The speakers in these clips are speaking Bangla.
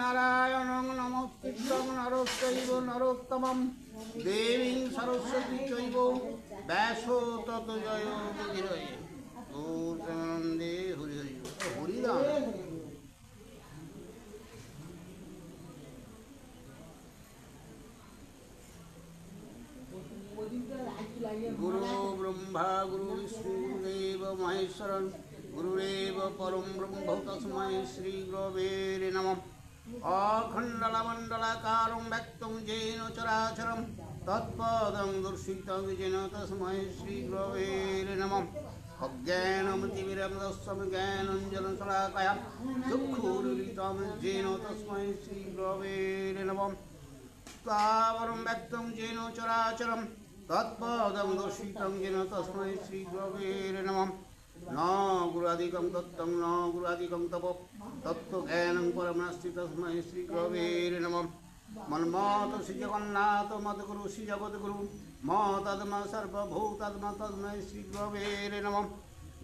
নারায়ণং নমস্কৃত্যং নরশ্চৈব নরোত্তমং দেবীং সরস্বতী চৈব ব্যাসো তত জয় মুদিরয়ে গৌরানন্দে হরি হরি হরিদান। গুরু ব্রহ্মা গুরু বিষ্ণু গুরুদেব মহেশ্বরং গুরুরেব পরম ব্রহ্ম তস্मै শ্রী গুরবে নমঃ। অখণ্ডলমণ্ডলাকারং ব্যক্তং যেন চরাচরং তৎপদং দর্শিतं যেন তস্मै শ্রী গুরবে নমঃ। অজ্ঞানমতিমিরন্দস্যং জ্ঞানাঞ্জনশলাকয়া চক্ষুरुन्मिलितं येन তস্मै শ্রী গুরবে নমঃ। স্থাবরং ব্যক্তং যেন চরাচরং তৎপদং দর্শিतं যেন তস্मै শ্রী গুরবে নমঃ। ন গুরাদিকং তত্ত্বং ন গুরাদিকং তপ তত্ত্বজ্ঞানং পরম নাস্তি তস্मै শ্রী গুরবে নমঃ। মন্মত শ্রী জগন্নাথ মদ্গুরু শ্রী জগদ্গুরু মতদ্ম সর্বভূতদ্ম তস্मै শ্রী গুরবে নমঃ।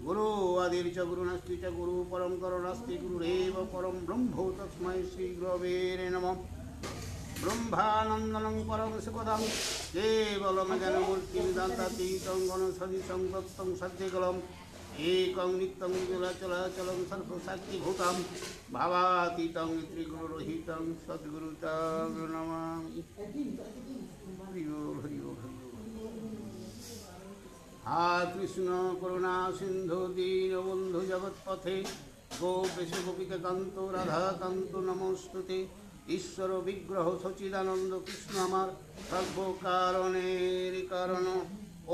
গুরু আদির চ গুরু নাস্তি চ গুরু পরম করণাস্তি গুরুরেব পরম ব্রহ্ম তস্मै শ্রী গুরবে নমঃ। ব্রহ্মানন্দনং পরম সুখদং কেবলম জ্ঞানমূর্তিং দান্তাতীতং গণসদৃশং তত্ত্বং সত্যকলম একং নিত্যং চলাচলং সর্বসাক্ষীভূতং ভাবাতীতং ত্রিগুণরহিতং সদ্গুরুতং নমামি। হরি বল হরি বল হরি বল। হা কৃষ্ণ করুণা সিন্ধু দীনবন্ধু জগৎপথে গোপেশ গোপিকা কান্ত রাধাকান্ত নমস্তুতে। ঈশ্বর বিগ্রহ সচিদানন্দ কৃষ্ণ আমার সর্বকারণের কারণ।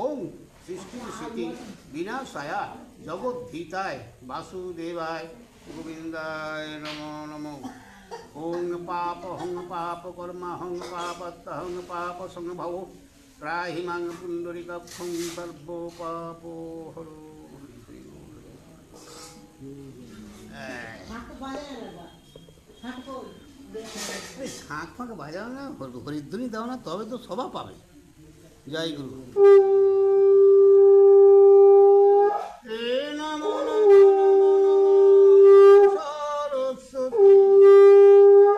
ওম সৃষ্টি স্থিতি বিনাশায়া জগদ্ধিতায় বাসুদেবায় গোবিন্দায় নমো নমো। ওং পাপ কর্মা হং পাপত্তহং পাপ সংভব ত্রাহি মাং পুণ্ডরিকাক্ষং সর্ব পাপ হর। শাঁখ ফাঁক বাজাও না, হরিধ্বনি দাও না, তবে তো সভা পাবে। জয় গুরু। সরস্বতী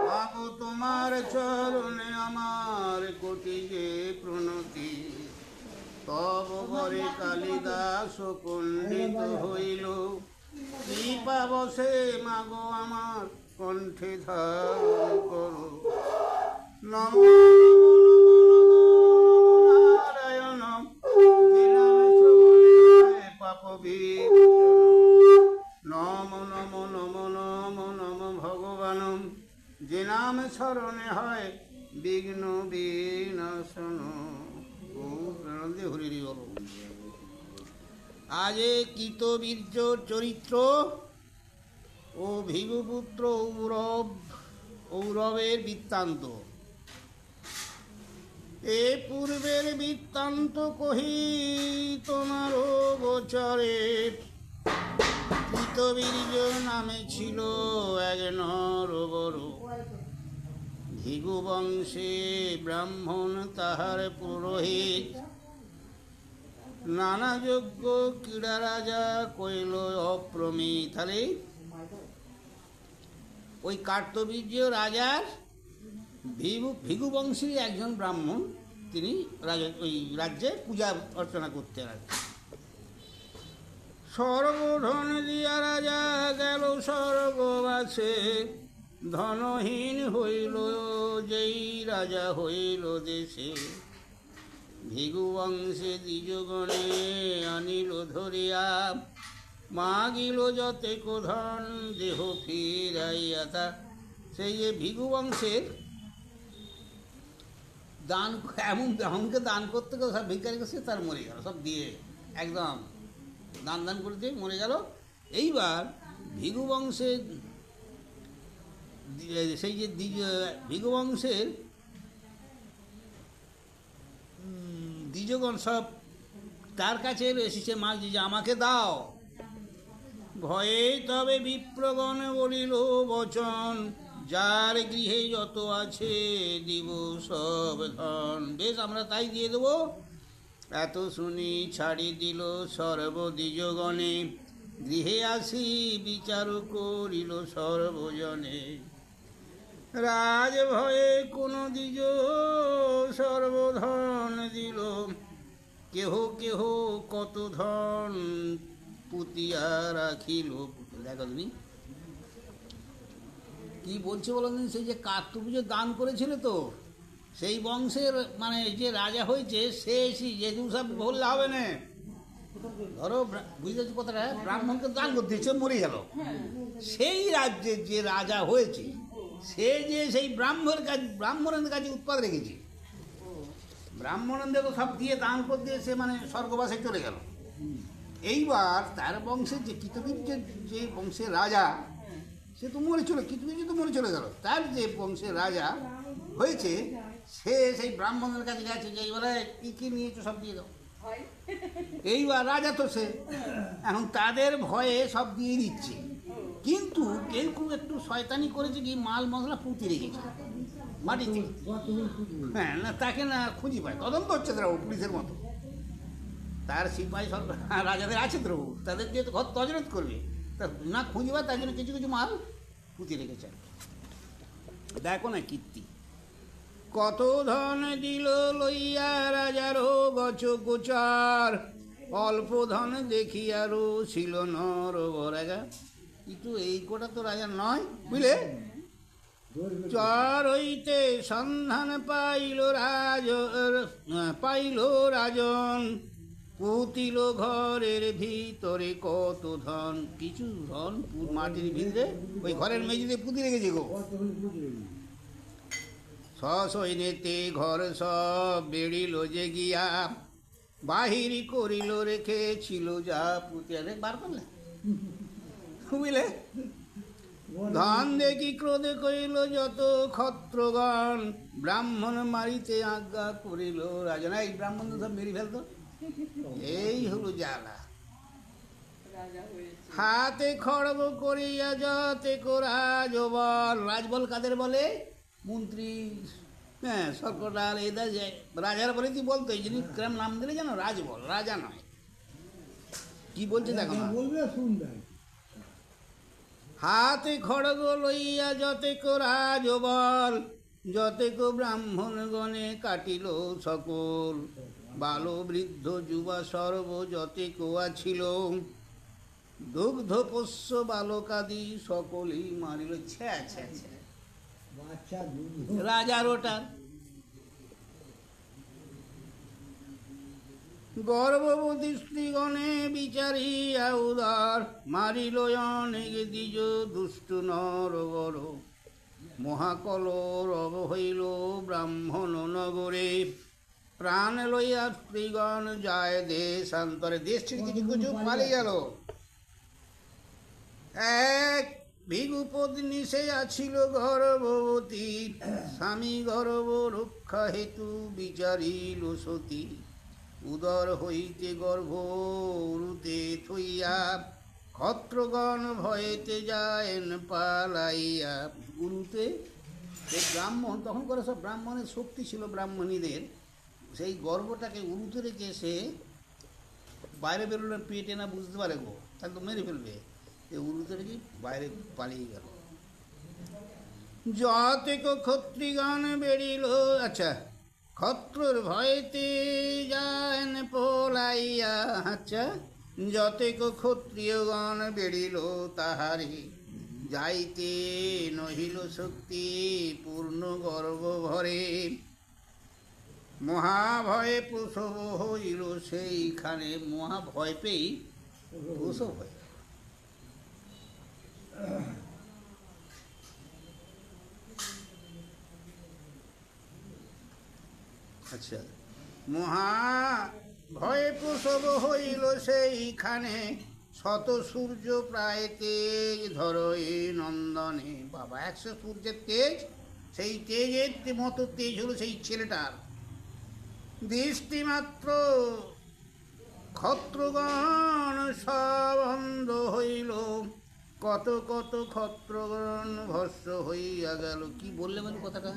পাবো তোমার চরণে আমার কোটি যে প্রণতি। তব বরে কালিদাস পণ্ডিত হইল কৃপা বসে মাগো আমার কণ্ঠে ধারণ করো। নমো নারায়ণ পাপ নম নম নম নম নম ভগবান যে নাম স্মরণে হয় বিঘ্ন বিনাশন। হরি বল। আজে কৃতবীর্য চরিত্র ও ভিগুপুত্র ঔরবের বৃত্তান্ত। এ পূর্বের বৃত্তান্ত কহি তোমার গোচরে। কৃতবীর্য নামে ছিল এক নরবর, ভিগু বংশে ব্রাহ্মণ তাহার পুরোহিত। নানা যজ্ঞ ক্রীড়া রাজা কইল অপ্রমিত। তাহলে ওই কার্তবীর্য রাজার ভিগু বংশী একজন ব্রাহ্মণ, তিনি ওই রাজ্যে পূজা অর্চনা করতে রাখেন। সর্বধন দিয়া রাজা গেল স্বর্গবাসে, ধনহীন হইল যেই রাজা হইল দেশে। ভিগু বংশে দ্বিজগণে আনিল ধরিয়া, মাগিল যতে কোধন দেহ ফিরাইয়া। তা সেই যে ভিগু বংশের দান, এমন এমনকে দান করতে গেল, সব ভিক্ষারি করছে, তার মরে গেল, সব দিয়ে একদম দান করে দিয়ে মরে গেল। এইবার ভিগু বংশের সেই যে ভিগু বংশের দ্বিজগণ সব তার কাছে এসেছে, মাঝে যে আমাকে দাও। ভয়ে তবে বিপ্রগণ বলিল বচন, যার গৃহে যত আছে দিব সব ধন। বেশ, আমরা তাই দিয়ে দেবো। এত শুনি ছাড়ি দিল সর্বদ্বিজগণে, গৃহে আসি বিচার করিল সর্বজনে। রাজ ভয়ে কোন দ্বিজ সর্বধন দিল, কেহ কেহ কত ধন পুতিয়া রাখিল। দেখো তুমি কি বলছে বলো, সেই যে কার্তপুজো দান করেছিল তো সেই বংশের মানে যে রাজা হয়েছে সে যেহেতু সব বললে হবে না, ধরো বুঝতে পারছি কথাটা, ব্রাহ্মণকে দান করতে সে মরে গেল, সেই রাজ্যের যে রাজা হয়েছে সে যে সেই ব্রাহ্মণের কাছে উৎপাদ রেখেছে, ব্রাহ্মণদের সব দিয়ে দান করে দিয়ে সে মানে স্বর্গবাসে চলে গেল। এইবার তার বংশের যে কৃতবীর্যের যে বংশের রাজা সে তো মরে চলে, কৃতবীর্য তো মরে চলে গেল, তার যে বংশের রাজা হয়েছে সে সেই ব্রাহ্মণের কাছে গেছে যে এইবারে কী কী নিয়েছো সব দিয়ে দাও। এইবার রাজা তো সে এখন তাদের ভয়ে সব দিয়ে দিচ্ছে, কিন্তু কেউ কেউ একটু শয়তানি করেছে কি মাল মশলা পুঁতে রেখেছে মাটিতে, হ্যাঁ না তাকে না খুঁজি পায়, তদন্ত হচ্ছে তারা পুলিশের মতো, তার সিপাহী সরকার রাজাদের আছে তো তাদের দিয়ে ঘর তজরত করবে, তা না খুঁজি পায় তার জন্য কিছু কিছু মাল পুঁতে রেখেছে। দেখো না কীর্তি, কত ধন দিল লইয়া রাজারও গছ গোচার, অল্প ধন দেখিয়ারও ছিল নর বরাগা। কিন্তু এই কোটা তো রাজা নয় বুঝলে। চর হইতে সন্ধান পাইল রাজন, পুতিল ঘরের ভিতরে কত ধন, কিছু ধন মাটির ভিতরে ওই ঘরের মেঝেতে পুঁতি রেখেছে গো। সসৈন্যতে ঘর সব বেড়িল যে গিয়া, বাহির করিল রেখেছিল যা পুঁতিয়া, বার করলে বুঝলে। ধন দেখি ক্রোধে কইল যত ক্ষত্রগণ, ব্রাহ্মণ মারিতে আজ্ঞা করিল রাজা। এই ব্রাহ্মণ সব মেরে ফেলতো, এই হলো জ্বালা। হাতে খড়গ করিয়া যতে রাজবল, রাজবল কাদের বলে? মন্ত্রী, হ্যাঁ সরকার এদের রাজার বলে কি বলতো, এই জিনিস গ্রাম নাম দিলে জানো রাজবল, রাজা নয়। কি বলছে দেখো না, হাতে খড়গ লইয়া যতেক রাজবল, যতেক ব্রাহ্মণ গণে কাটিল সকল, বাল বৃদ্ধ যুবা সর্ব যতেক আছিল, দুগ্ধ পোষ্য বালকাদি সকলেই মারিল। ছ্যা ছ্যা ছ্যা, রাজার ওটার গর্ভবতী স্ত্রীগণে বিচারিয়া উদার, মারিল অনেক দ্বিজ দুষ্ট নর বড়, মহাকলরব হইল ব্রাহ্মণ নগরে, প্রাণ লইয়া স্ত্রীগণ যায় দেশান্তরে। দেশ ছেড়ে কিছু কিছু পালিয়ে গেল। এক ভিগুপত্নী সে আছিল গর্ভবতী, স্বামী গর্ভ রক্ষা হেতু বিচারিল সতী, উদর হইতে গর্ভ উরুতে থইয়া, ক্ষত্রগণ ভয়েতে যায়েন পালাইয়া। উরুতে এই ব্রাহ্মণ তখন করে সব ব্রাহ্মণের শক্তি ছিল, ব্রাহ্মণীদের সেই গর্ভটাকে উরুতে রেখে সে বাইরে বেরোলে পেটে না বুঝতে পারে গো, তাকে তো মেরে ফেলবে, উরুতে রেখে বাইরে পালিয়ে গেল। যতেক ক্ষত্রিগণ বেরিল, আচ্ছা ক্ষত্রর ভয়েতে যান পলাইয়া, আচ্ছা যতেক ক্ষত্রিয়গণ বেরিল তাহারে, যাইতে নহিল শক্তি পূর্ণ গর্ব ভরে, মহাভয়ে প্রসব হইল সেইখানে। মহাভয় পেয়েই প্রসব হয়। আচ্ছা, মহা ভয়ে প্রসব হইল সেইখানে, শত সূর্য প্রায় তেজ ধরো এ নন্দনে। বাবা 100 সূর্যের তেজ, সেই তেজের মতো তেজ হলো সেই ছেলেটার। দৃষ্টিমাত্র ক্ষত্রগণ সব অন্ধ হইল, কত কত ক্ষত্রগণ ভস্ম হইয়া গেল। কি বললে মানে কথাটা,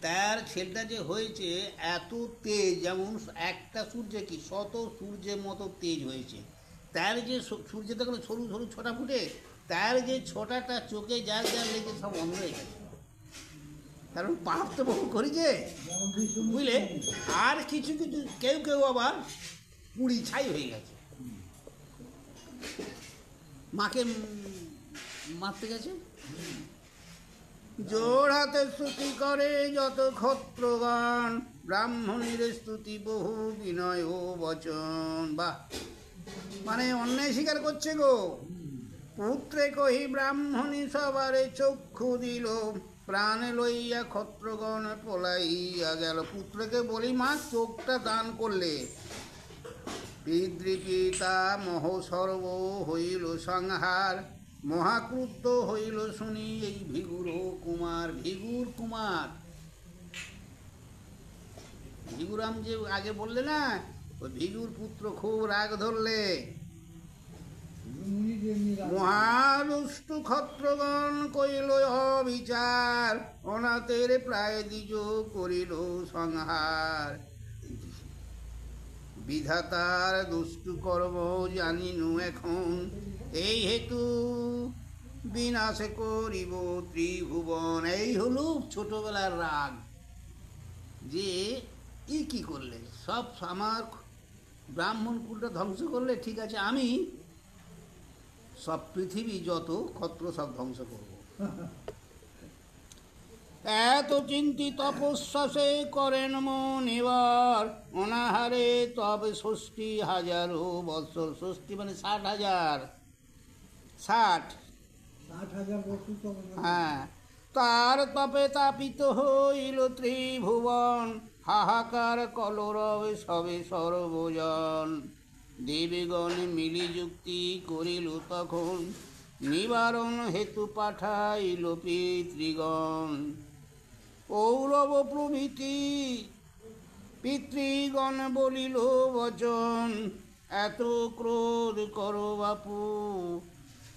তার ছেলেটা যে হয়েছে এত তেজ, যেমন একটা সূর্যে কি 100 সূর্যের মতো তেজ হয়েছে। তার যে সূর্যে দেখো সরু সরু ছোটা ফুটে, তার যে ছোটাটা চোখে যার যার লেগে সব অন্ধ হয়ে গেছে, কারণ পাপ তো বহু করেছে, বুঝলে। আর কিছু কিছু কেউ কেউ আবার পুড়ি ছাই হয়ে গেছে, মাকে মারতে গেছে। জোর হাতে স্তুতি করে যত ক্ষত্রগণ, ব্রাহ্মণীর স্তুতি বহু বিনয় ও বচন। বাহ, মানে অন্যায় স্বীকার করছে গো। পুত্রে কহি ব্রাহ্মণী সবারে চক্ষু দিল, প্রাণে লইয়া ক্ষত্রগণ পলাইয়া গেল। পুত্রকে বলি মা চোখটা দান করলে, পিতৃপিতা মহ সর্ব হইল সংহার, মহাক্রুদ্ধ হইল শুনি এই ভিগুর কুমার। ভিগুর কুমার, ভিগুরাম যে আগে বললে না, ওই ভিগুর পুত্র খুব রাগ ধরলে। মহাদুষ্টু ক্ষত্রগণ কইল অবিচার, অনাথের প্রায় দ্বিজ করিল সংহার। বিধাতার দুষ্টু কর্ম জানিনু এখন, এই হেতু বিনাশে করিব ত্রিভুবন। এই হলো ছোটবেলার রাগ, যে কি করলে, সব আমার ব্রাহ্মণ কুলটা ধ্বংস করলে, ঠিক আছে আমি সব পৃথিবী যত ক্ষত্র সব ধ্বংস করব। এত চিন্তিত তপস্যাসে করেন মন এবার, অনাহারে তবে ৬০,০০০ বৎসর। ৬০ মানে ৬০,০০০, ৬০,০০০ হ্যাঁ। তার তপে তাপিত হইল ত্রিভুবন, হাহাকার কলরব সবে সর্বজন। দেবীগণ মিলি যুক্তি করিল তখন, নিবারণ হেতু পাঠাইল পিতৃগণ। কৌরব প্রভৃতি পিতৃগণ বলিল বচন, এত ক্রোধ করো বাপু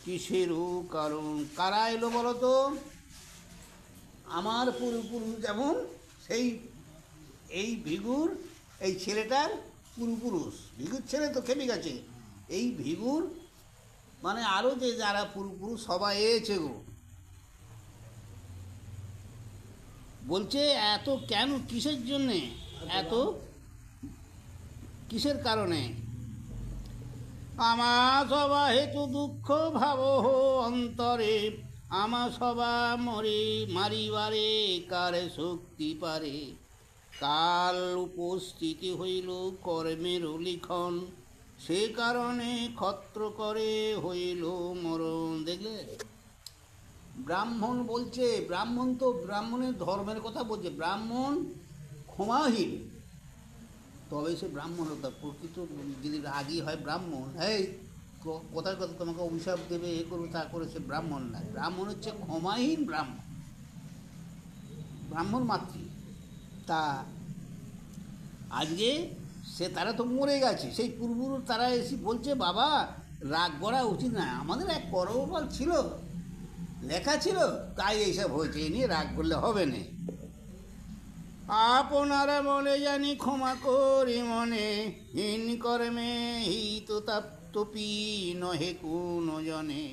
কিসেরও কারণ। কারা এলো বলো তো? আমার পূর্বপুরুষ যেমন, সেই এই ভিগুর এই ছেলেটার পূর্বপুরুষ, ভিগুর ছেলে তো খেপে গেছে, এই ভিগুর মানে আরও যে যারা পূর্বপুরুষ সবাই এসেছে গো। বলছে এত কেন, কিসের জন্যে, এত কিসের কারণে? আমা সবা হেতু দুঃখ ভাব অন্তরে, আমা সবা মরে মারিবারে কারে শক্তি পারে। কাল উপস্থিতি হইল কর্মের লিখন, সে কারণে ক্ষত্র করে হইল মরণ। দেখলে, ব্রাহ্মণ বলছে, ব্রাহ্মণ তো ব্রাহ্মণের ধর্মের কথা বলছে, ব্রাহ্মণ ক্ষমাহীন, তবে সে ব্রাহ্মণ হতো। প্রকৃত যদি রাগী হয় ব্রাহ্মণ, এই কথার কথা তোমাকে অভিশাপ দেবে, এ করবে তা করে, সে ব্রাহ্মণ না। ব্রাহ্মণ হচ্ছে ক্ষমাহীন ব্রাহ্মণ, ব্রাহ্মণ মাতৃ। তা আজকে সে তারা তো মরে গেছে, সেই পূর্বপুরুষ তারা এসে বলছে বাবা রাগ করা উচিত না, আমাদের এক কর্মফল ছিল, লেখা ছিল, তাই এইসব হয়েছে, এ নিয়ে রাগ করলে হবে না। আপনারা মনে জানি ক্ষমা করি মনে, হীন কর্মে হিত তাপ্তপি নহে কোন জনে।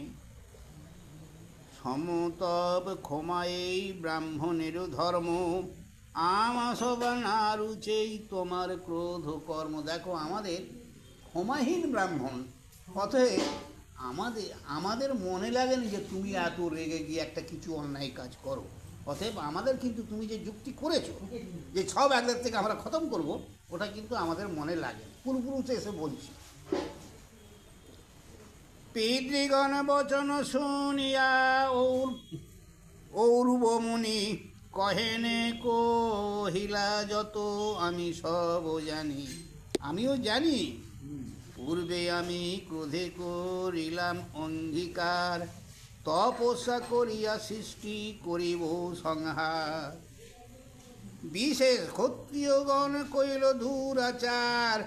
সমতব ক্ষমা এই ব্রাহ্মণের ধর্ম, আমা সবা না রুচেই তোমার ক্রোধ কর্ম। দেখো আমাদের ক্ষমাহীন ব্রাহ্মণ, অতএব আমাদের মনে লাগেনি যে তুমি এত রেগে গিয়ে একটা কিছু অন্যায় কাজ করো। অতএব আমাদের কিন্তু তুমি যে যুক্তি করেছো যে সব একদের থেকে আমরা খতম করব, ওটা কিন্তু আমাদের মনে লাগে। পূর্বপুরুষ এসে বলছি। পিতৃগণ বচন শুনিয়া ঔরব মুনি, কহেনে কহিলা যত আমি সব জানি। আমিও জানি, পূর্বে আমি ক্রোধে করিলাম অঙ্গীকার, তপস্যা করিয়া সৃষ্টি করিব সংহার। বিশেষ ক্ষত্রিয়গণ কইল দুরাচার,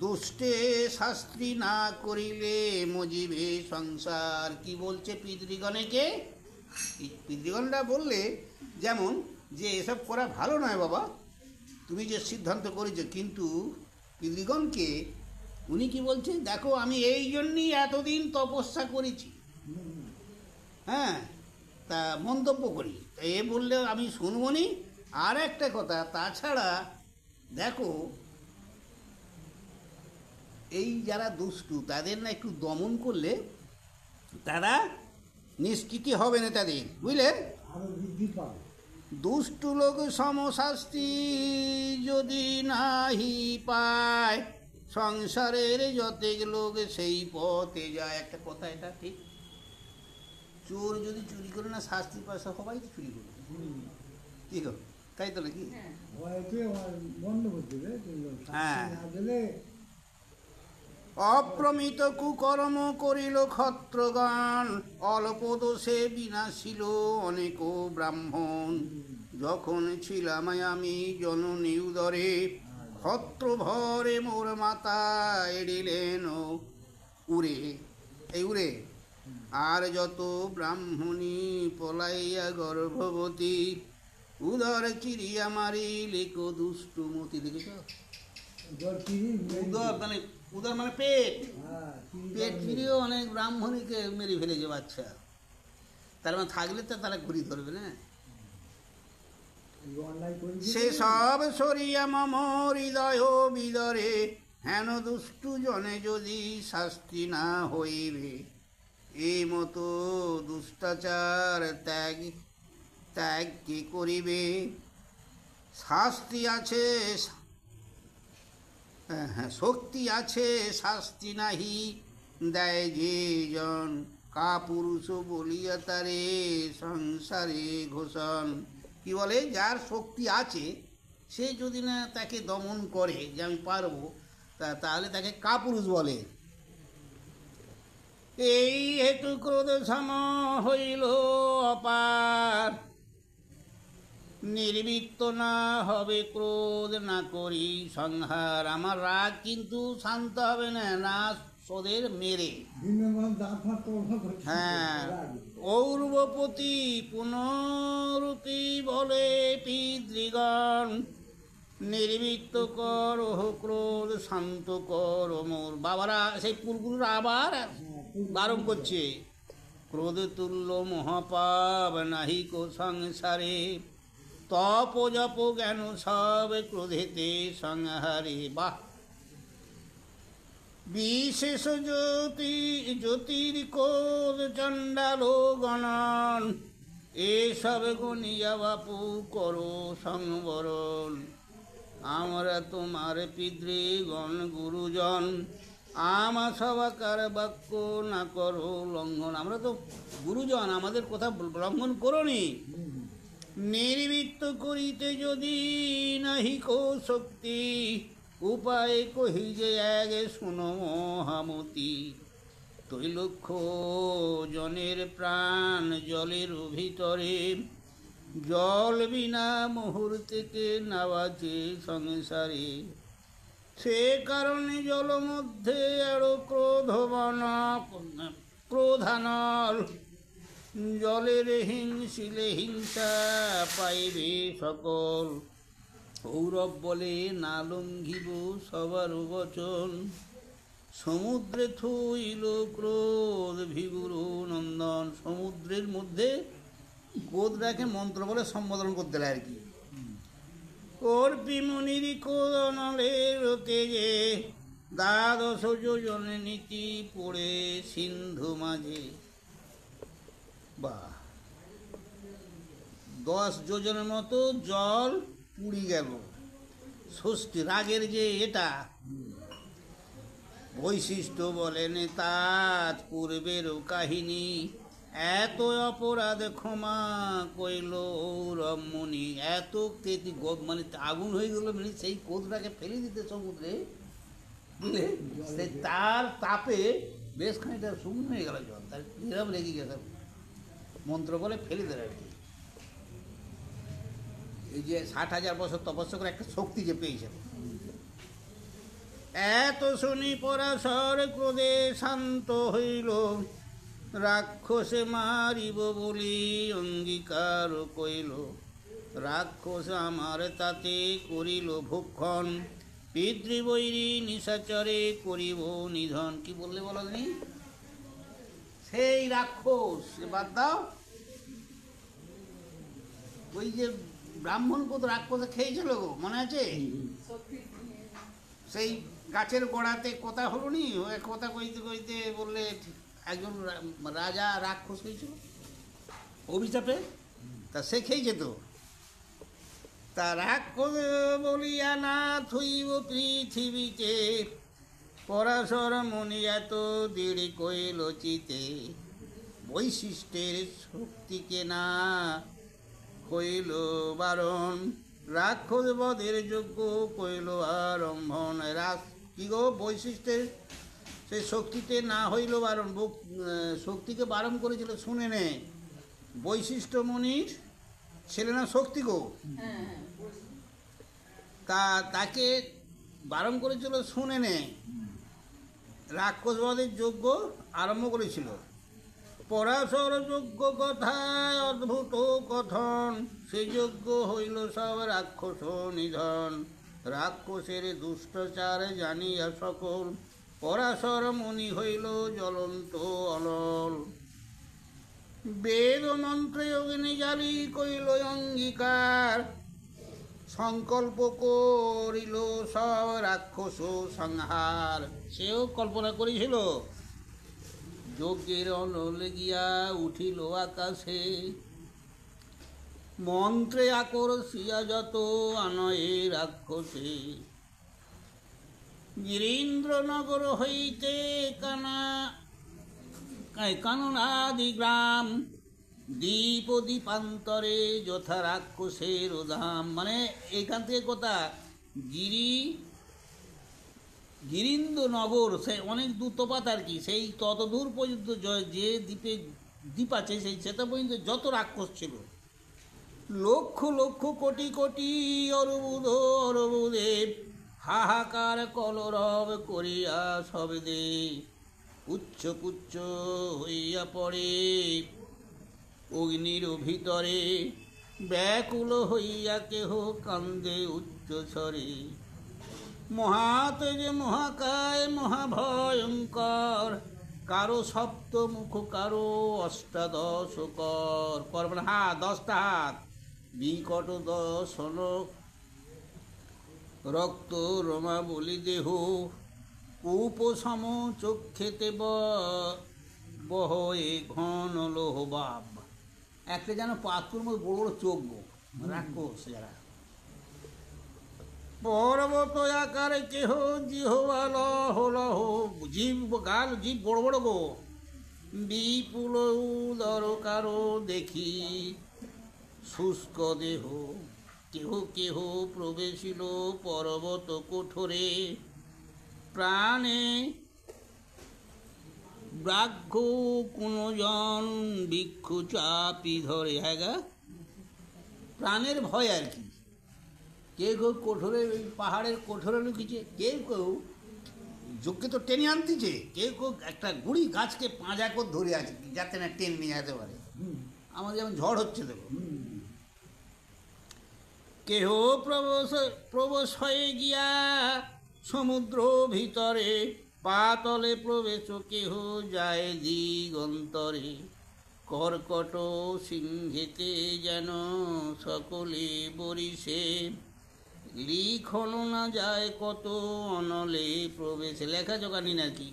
দুষ্টে শাস্ত্রী না করিলে মজিবে সংসার। কি বলছে পিতৃগণকে? পিতৃগণরা বললে যেমন যে এসব করা ভালো নয় বাবা, তুমি যে সিদ্ধান্ত করেছো, কিন্তু পিতৃগণকে উনি কি বলছেন? দেখো আমি এই জন্যই এতদিন তপস্যা করেছি, হ্যাঁ, তা মন্তব্য করি, তা এ বললে আমি শুনবো নি। আর একটা কথা, তাছাড়া দেখো, এই যারা দুষ্টু তাদের না একটু দমন করলে তারা নিষ্কৃতি হবে না তাদের, বুঝলে। আরো বৃদ্ধি পাবে। দুষ্টু লোক সমশাস্তি যদি নাহি পায়, সংসারের যতেক লোক সেই পথে যায়। একটা কথা, এটা ঠিক। চোর যদি চুরি করে না শাস্তি পায়, সবাই তো চুরি করবে, কি গো, তাই তো নাকি? ভয়তে বন্ধ করে দেবে, কিন্তু হ্যাঁ। শাস্তি না দিলে অপ্রমিত কুকর্ম করিল ক্ষত্রগণ, অল্প দোষে বিনাশিল অনেক ব্রাহ্মণ। যখন ছিলাম আমি জননী উদরে, ক্ষত্র ভরে মোর মাতা এড়িলেন উড়ে, এই উড়ে। আর যত ব্রাহ্মণী পলাইয়া গর্ভবতী, উদর চিরিয়া মারিলে কো দুষ্টুমতি। দেখেছ? জল চিনি উদর মানে, উদর মানে পেট, হ্যাঁ, চিনি পেট জল চিরিয়েও অনেক ব্রাহ্মণীকে মেরে ফেলেছে বাচ্চা। তার মানে থাকলে তো তারা ঘুরি ধরবে না। এই অন্যায় করে দিলে সে সব সরিয়া মম হৃদয় বিদরে, হেন দুষ্টু জনে যদি শাস্তি না হইবে। এই মতো দুষ্টাচার ত্যাগ ত্যাগ কি করিবে। শাস্তি আছে, হ্যাঁ, শক্তি আছে শাস্তি নাহি দেয় যে জন, কাপুরুষ বলিয়া তারে সংসারে ঘোষণ। কি বলে, যার শক্তি আছে সে যদি না তাকে দমন করে যে আমি পারবো, তাহলে তাকে কাপুরুষ বলে। এই হেতু ক্রোধ সম হইল অপার, নির্বৃত্ত না হবে ক্রোধ না করি সংহার। আমার রাগ কিন্তু শান্ত হবে না, না ওদের মেরে। দিনের মান দাঁত ফাঁত তোলা করছে। হ্যাঁ, রাগে। ঔর্বপতি পুনরূপী বলে পিতৃগণ, নির্বৃত্ত কর ক্রোধ শান্ত কর মোর। বাবারা, সেই পুরগুলোর আবার বারণ করছে, ক্রোধ তুল্য মহাপাপ নাহি কো সংসারে, তপ জপ জ্ঞান সব ক্রোধেতে সংহারে। বাহ! বিশেষ জ্যোতির্ক্রোধ চণ্ডাল গণন, এসব গণিয়া বাপু করো সংবরণ। আমরা তোমার পিতৃগণ গুরুজন, আমা সবাকার বাক্য না করো লঙ্ঘন। আমরা তো গুরুজন, আমাদের কথা লঙ্ঘন করোনি। নির্বৃত্ত করিতে যদি নাহি কো শক্তি, উপায় কহি যে এক শুনো মহামতি। তৈলক্ষ জনের প্রাণ জলের ভিতরে, জল বিনা মুহূর্তেকে নাবাচে সংসারে। সে কারণে জল মধ্যে আরো ক্রোধানল, জলের হিংসিলে হিংসা পাইবে সকল। সৌরভ বলে না লঙ্ঘিব সবার বচন, সমুদ্রে থইল ক্রোধ ভিগুরু নন্দন। সমুদ্রের মধ্যে ক্রোধটাকে মন্ত্র বলে সম্বোধন করতে লাগে আর কি। কর্পিমুনির কোদনলের তেজে, দ্বাদশ যোজনে নীতি পড়ে সিন্ধু মাঝে। বা 10 যোজনের মতো জল পুড়ি গেল। ষষ্ঠী রাগের যে এটা বৈশিষ্ট্য বলেন তাজ পূর্বেরও কাহিনী, এত অপরাধ ক্ষমা কইল রমণী। এত তেতি মানে আগুন হয়ে গেল, মানে সেই কোদটাকে ফেলে দিতে সমুদ্রে, বুঝলে, সে তার তাপে বেশ খানিকটা শুকনো হয়ে গেল জল, তার এরম লেগে গেছে। মন্ত্র বলে ফেলে দেয় আর কি। এই যে 60,000 বছর তপস্যা করে একটা শক্তি যে পেয়েছে। এত শুনি পরাশর ক্রোধে শান্ত হইল, রাক্ষসে মারিব বলি অঙ্গীকার কইল। রাক্ষস আমার তাতে করিল ভক্ষণ, পিতৃবৈরী নিশাচরে করিব নিধন। কি বললে বলো নি? সেই রাক্ষস বাদ দাও, ওই যে ব্রাহ্মণ কত রাক্ষসে খেয়েছিল গো, মনে আছে? সেই গাছের গোড়াতে কথা হলো নি, ওই কথা কইতে কইতে বললে একজন রাজা রাক্ষস হয়েছিল অভিশাপে, তা সে খেয়েছে তো। তা রাক্ষস বলিয়া না থইব পৃথিবীতে, পরাশর মনি এত দৃঢ় কইল চিতে, বৈশিষ্ট্যের শক্তিকে না কইল বারণ, রাক্ষস বধের যোগ্য কইল আরম্ভন। কি গো, বৈশিষ্ট্যের সেই শক্তিতে না হইল বারণ, শক্তিকে বারণ করেছিল শুনে নে। বৈশিষ্ট্য মনির ছেলে না শক্তি গো, তাকে বারণ করেছিল শুনে নে, রাক্ষসবাদের যজ্ঞ আরম্ভ করেছিল। পরাশর যজ্ঞ কথায় অদ্ভুত কথন, সে যজ্ঞ হইল সব রাক্ষস নিধন, রাক্ষসের দুষ্টচার জানিয়া সকল, পরাশর মুনি হইল জ্বলন্ত অলল। বেদ মন্ত্রে অগ্নি জালি কইল অঙ্গীকার, সংকল্প করিল সব রাক্ষস সংহার। সেও কল্পনা করেছিল, যজ্ঞের অনল গিয়া উঠিল আকাশে, মন্ত্রে আকর্ষিয়া যত আনয়ে রাক্ষসে, গিরীন্দ্রনগর হইতে কাননাদি গ্রাম, দ্বীপ দ্বীপান্তরে যথা রাক্ষসের ধাম। মানে এইখান থেকে কথা, গিরীন্দ্রনগর সে অনেক দূর তফাৎ আর কি, সেই তত দূর পর্যন্ত যে দ্বীপে দ্বীপ আছে সেটা পর্যন্ত যত রাক্ষস ছিল, লক্ষ লক্ষ কোটি কোটি অরবুধ অরবুদে, হাহাকার কলরব করিয়া সবেদে, উচ্চ পুচ্ছ হইয়া পড়ে অগ্নির ভিতরে, ব্যাকুল হইয়া কেহ কান্দে উচ্চ স্বরে, মহাতেজ মহাকায় মহাভয়ঙ্কর, কারো সপ্তমুখ কারো অষ্টাদশ কর, করবেন হাত 10টা হাত, বিকট দশন রক্ত রমা বলি দেহ, উপসম চক্ষেতে বহে ঘন লোহ বাব। একটা যেন পাথর মতো বড় বড় চোখ গো, রাক্ষস যারা। পর্বত আকারে কেহ জিহ্বা লহ লহ, জীব গাল জীব বড় বড় গো, বিপুল উদর কারো দেখি শুষ্ক দেহ, কেহ কেহ প্রবেশিল পর্বত কোঠরে, প্রাণে ব্রাঘ্য কোনজন ভিক্ষু চাপি ধরে। হ্যাঁ গা, প্রাণের ভয় আর কি, কেউ কেউ কোঠরে, ওই পাহাড়ের কোঠরে লুকিয়েছে, কেউ কেউ যজ্ঞে তো টেনে আনতেছে, কেউ কেউ একটা গুড়ি গাছকে পাঁজা করে ধরে আছে যাতে না টেনে নিয়ে যেতে পারে। আমাদের যেমন ঝড় হচ্ছে দেখো, কেহ প্রবেশ হয়ে গিয়া সমুদ্র ভিতরে, পাতলে প্রবেশ কেহ যায় দিগন্তরে, কর্কট সিংহেতে যেন সকলে বরিশে, লিখন না যায় কত অনলে প্রবেশ। লেখা জোগানি নাকি,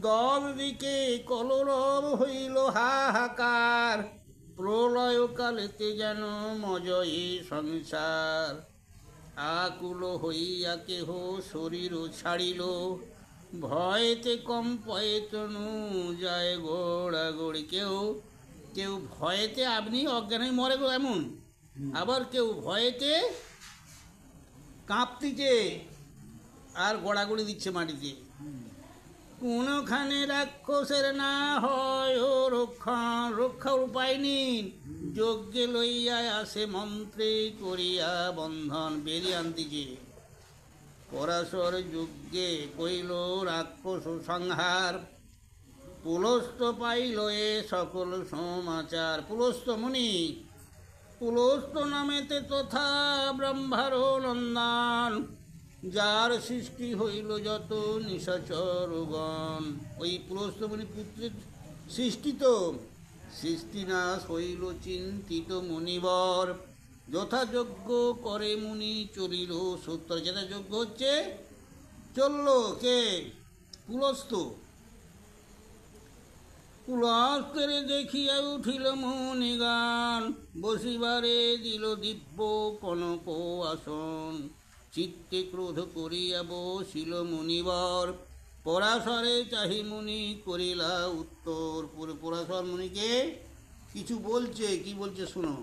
10 দিকে কলরব হইল হাহাকার, প্রলয় কালেতে যেন মজয়ে সংসার, আকুল হইয়া কেহ শরীর ছাড়িল, ভয়েতে কম্পয়ে তনু যায় গোড়াগড়ি। কেউ কেউ ভয়েতে আপনি অজ্ঞান হয়ে মরে গো এমন, আবার কেউ ভয়েতে কাঁপতিছে আর গড়াগড়ি দিচ্ছে মাটিতে। কোনখানে রাক্ষসের না হয় ও রক্ষার উপায় নিন, যজ্ঞে লইয়া আসে মন্ত্রে করিয়া বন্ধন, বেরিয়ে আনতিছে। পরাশর যজ্ঞে কইল রাক্ষস সংহার, পুলস্ত পাইল এ সকল সমাচার। পুলস্ত মুনি, পুলস্ত নামেতে তথা ব্রহ্মার নন্দন, যার সৃষ্টি হইল যত নিশাচরগণ। ওই পুলস্ত মুনি পুত্রের সৃষ্টিত সৃষ্টিনাশ হইল চিন্তিত মুনিবর, যথাযোগ্য করে মুনি চলিল সত্তর। যেটা যোগ্য হচ্ছে চলল কে? পুলস্ত। পুলস্তের দেখিয়া উঠিল মুনিগান, বসিবারে দিল দিব্য কনক আসন। চিত্তে ক্রোধ করিয়া বসিল মুনিবর, পরাশরে চাহি মুনি করিলা উত্তর। পরাশর মুনিকে কিছু বলছে, কি বলছে শোনো।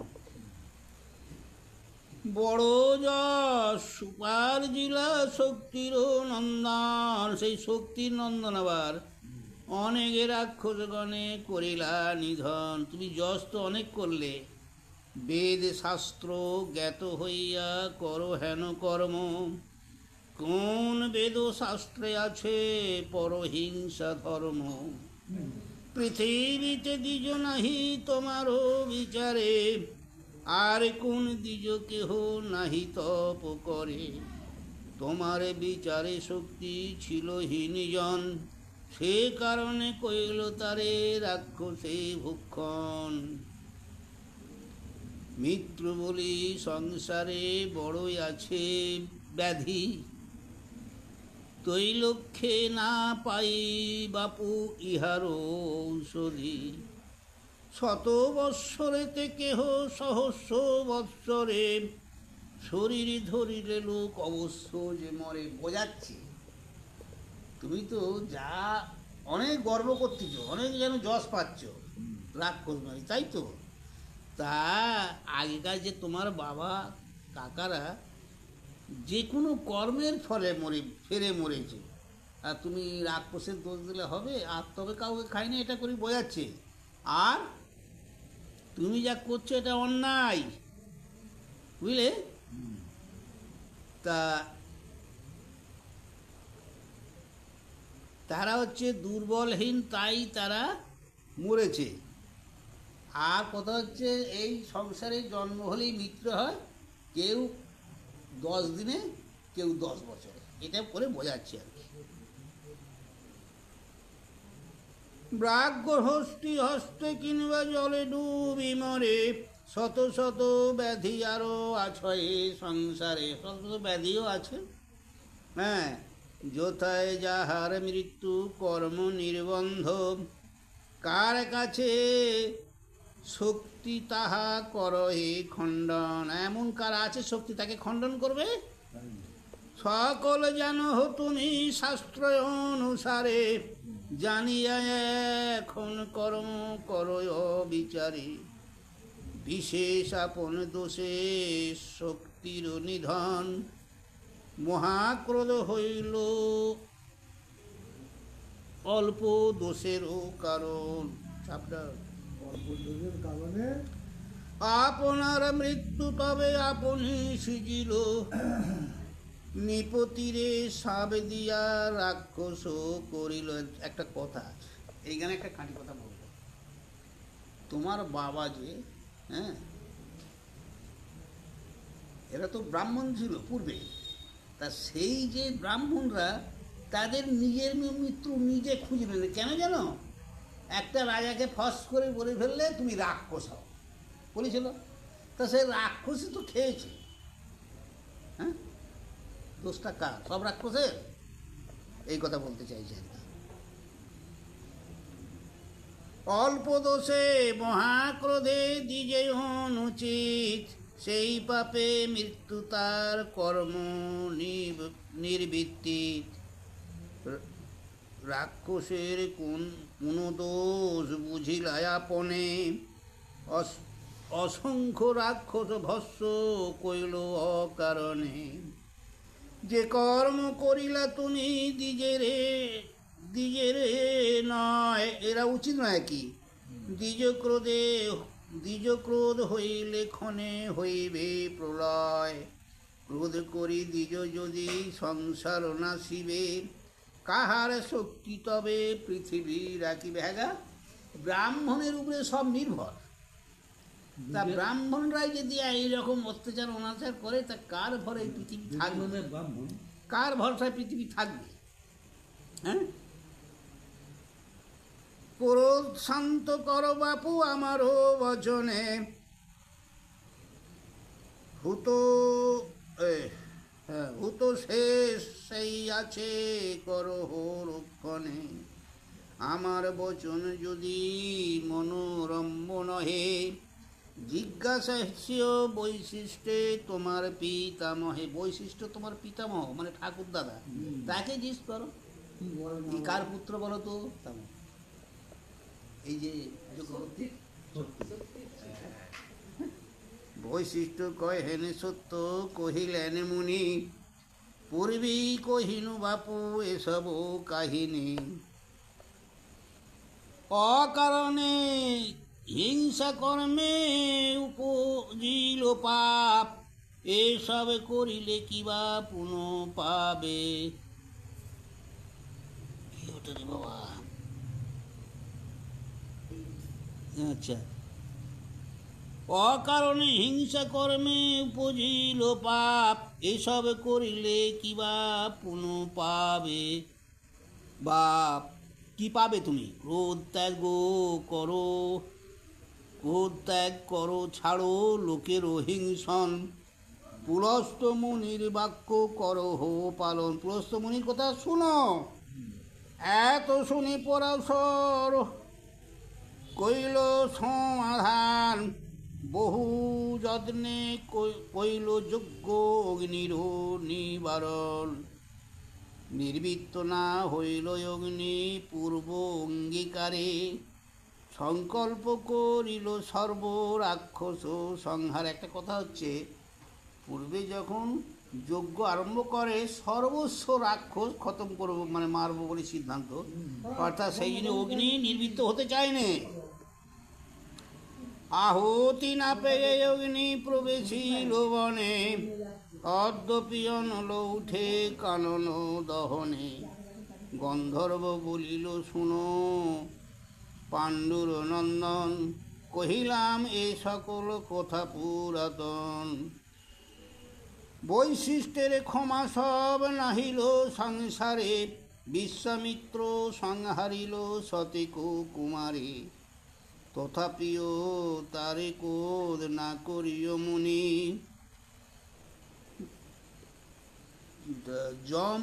বড় যশ সুপার জিলা শক্তির নন্দন, সেই শক্তির নন্দন আবার অনেকে রাক্ষসগণে করিলা নিধন। তুমি যশ তো অনেক করলে, বেদ শাস্ত্র জ্ঞাত হইয়া করো হেন কর্ম। কোন বেদ শাস্ত্রে আছে পরহিংসা ধর্ম? পৃথিবীতে দ্বিজ নাহি তোমারও বিচারে, আর কোন দ্বিজ কেহ নাহি তপ করে। তোমার বিচারে শক্তি ছিল হীনজন, সে কারণে কইল তারে রাক্ষসে ভক্ষণ। মিত্র বলি সংসারে বড়ই আছে ব্যাধি, তৈলক্ষ্যে না পাই বাপু ইহার ঔষধি। শত বৎসরেতে কেহ সহস্র বৎসরে, শরীর ধরিলে লোক অবশ্য যে মরে। বোঝাচ্ছি তুমি তো যা অনেক গর্ব করতেছ, অনেক যেন যশ পাচ্ছ রাক্ষস নয়, তাই তো? তা আগেকার যে তোমার বাবা কাকারা যে কোনো কর্মের ফলে মরেছে, আর তুমি রাক্ষসের দোষ দিলে হবে? আর তবে কাউকে খাইনি, এটা করি বোঝাচ্ছে। আর তুমি যা করছো এটা অন্যায়, বুঝলে? তা তারা হচ্ছে দুর্বলহীন, তাই তারা মরেছে। আর কথা হচ্ছে এই সংসারে জন্ম হলেই মৃত্যু হয়, কেউ 10 দিনে, কেউ 10 বছরে, এটা করে বোঝাচ্ছে আর কি। ব্রাহ্মহস্তি হস্তে কিংবা জলে ডুবি মরে, শত শত ব্যাধি আরও আছে সংসারে। শত শত ব্যাধিও আছে, হ্যাঁ। যথায় যাহার মৃত্যু কর্ম নির্বন্ধ, কার কাছে শক্তি তাহা করহে খণ্ডন। এমন কার আছে শক্তি তাকে খণ্ডন করবে? সকল জানো তুমি শাস্ত্র অনুসারে, জানিয়া এখন কর্ম করো বিচারে। বিশেষ আপন দোষে শক্তির নিধন, মহাক্রোধ হইল অল্প দোষেরও কারণ। অল্প দোষের কারণে আপনার মৃত্যু তবে আপনি সিজিল, নিপতিরে সাব দিয়া রাক্ষস করিল। একটা কথা আছে এইখানে, একটা খাঁটি কথা বলবো। তোমার বাবা যে, হ্যাঁ, এরা তো ব্রাহ্মণ ছিল পূর্বে। তা সেই যে ব্রাহ্মণরা তাদের নিজের মৃত্যু নিজে খুঁজলেন। কেন জানো? একটা রাজাকে ফস করে বলে ফেললে তুমি রাক্ষস হও বলেছিল। তা সে রাক্ষসই তো খেয়েছে। হ্যাঁ, দোষটা কার? সব রাক্ষসের? এই কথা বলতে চাইছে আর কি। অল্প দোষে মহাক্রোধে দ্বিজে অনুচিত, সেই পাপে মৃত্যু তার কর্ম নির্বৃত্তিক। রাক্ষসের কোন দোষ বুঝিলায় আপনে, অসংখ্য রাক্ষস ভস্য কইল অকারণে। যে কর্ম করিলা তুমি দ্বিজেরে নয়, এরা উচিত নয় কি? দ্বিজ ক্রোধ হইলে ক্ষণে হইবে প্রলয়। ক্রোধ করি দ্বিজ যদি সংসার নাশিবে, কাহার শক্তি তবে পৃথিবী রাখিবে। হ্যাঁ, ব্রাহ্মণের উপরে সব নির্ভর। তা ব্রাহ্মণরাই যদি এইরকম অত্যাচার অনাচার করে, তা কার ভরে পৃথিবী থাকবে? কার ভরসায় পৃথিবী থাকবে? হ্যাঁ, ক্রোধ শান্ত কর বাপু আমারও বচনে, হুত হুত শেষ সেই আছে করহ রক্ষণে, আমার বচন যদি মনোরম্য নহে, জিজ্ঞাসাস্য বৈশিষ্ট্যে তোমার পিতামহে। বৈশিষ্ট্য তোমার পিতামহ মানে ঠাকুর দাদা, তাকে জিজ্ঞেস করো কি বলে না কি কার পুত্র বলো তো। এই যে চক্রবর্তী বৈশিষ্ট্য কহেন সত্য কহিলেন মুনি, পূর্বেই কহিনু বাপু এসব কাহিনী, অকারণে হিংসা কর্মে উপজিল পাপ, এসব করিলে কিবা পুনঃ পাবে। কি ওটা রে বাবা? আচ্ছা, অকারণে হিংসা কর্মে উপজিল পাপ, এসব করিলে কিবা পুনঃ পাবে। বাপ কি পাবে তুমি? ক্রোধ ত্যাগ করো, ক্রোধ ত্যাগ করো, ছাড়ো লোকের হিংসন, পুলস্ত মুনির বাক্য করহ পালন। পুলস্ত মুনির কথা শুনো। এত শুনি পরাশর কইল সমাধান, বহু যত্নে কইল যজ্ঞ অগ্নির নিবারণ, নির্বৃত্ত না হইল অগ্নি পূর্ব অঙ্গীকারে, সংকল্প করিল সর্ব রাক্ষস সংহার। একটা কথা হচ্ছে, পূর্বে যখন যজ্ঞ আরম্ভ করে সর্বস্ব রাক্ষস খতম করবো মানে মারবো বলে সিদ্ধান্ত, অর্থাৎ সেই জন্য অগ্নি নির্বৃত্ত হতে চায়নি। আহুতি না পেয়ে অগ্নি প্রবেশিল বনে, অদ্যপি অনল উঠে কানন দহনে, গন্ধর্ব বলিল শুনো পাণ্ডুর নন্দন, কহিলাম এ সকল কথা পুরাতন, বৈশিষ্ট্যের ক্ষমা সব নাহিল সংসারে, বিশ্বামিত্র সংহারিল সতিক কুমারী, তথাপিও তারে কোদ না করিও মুনি, জম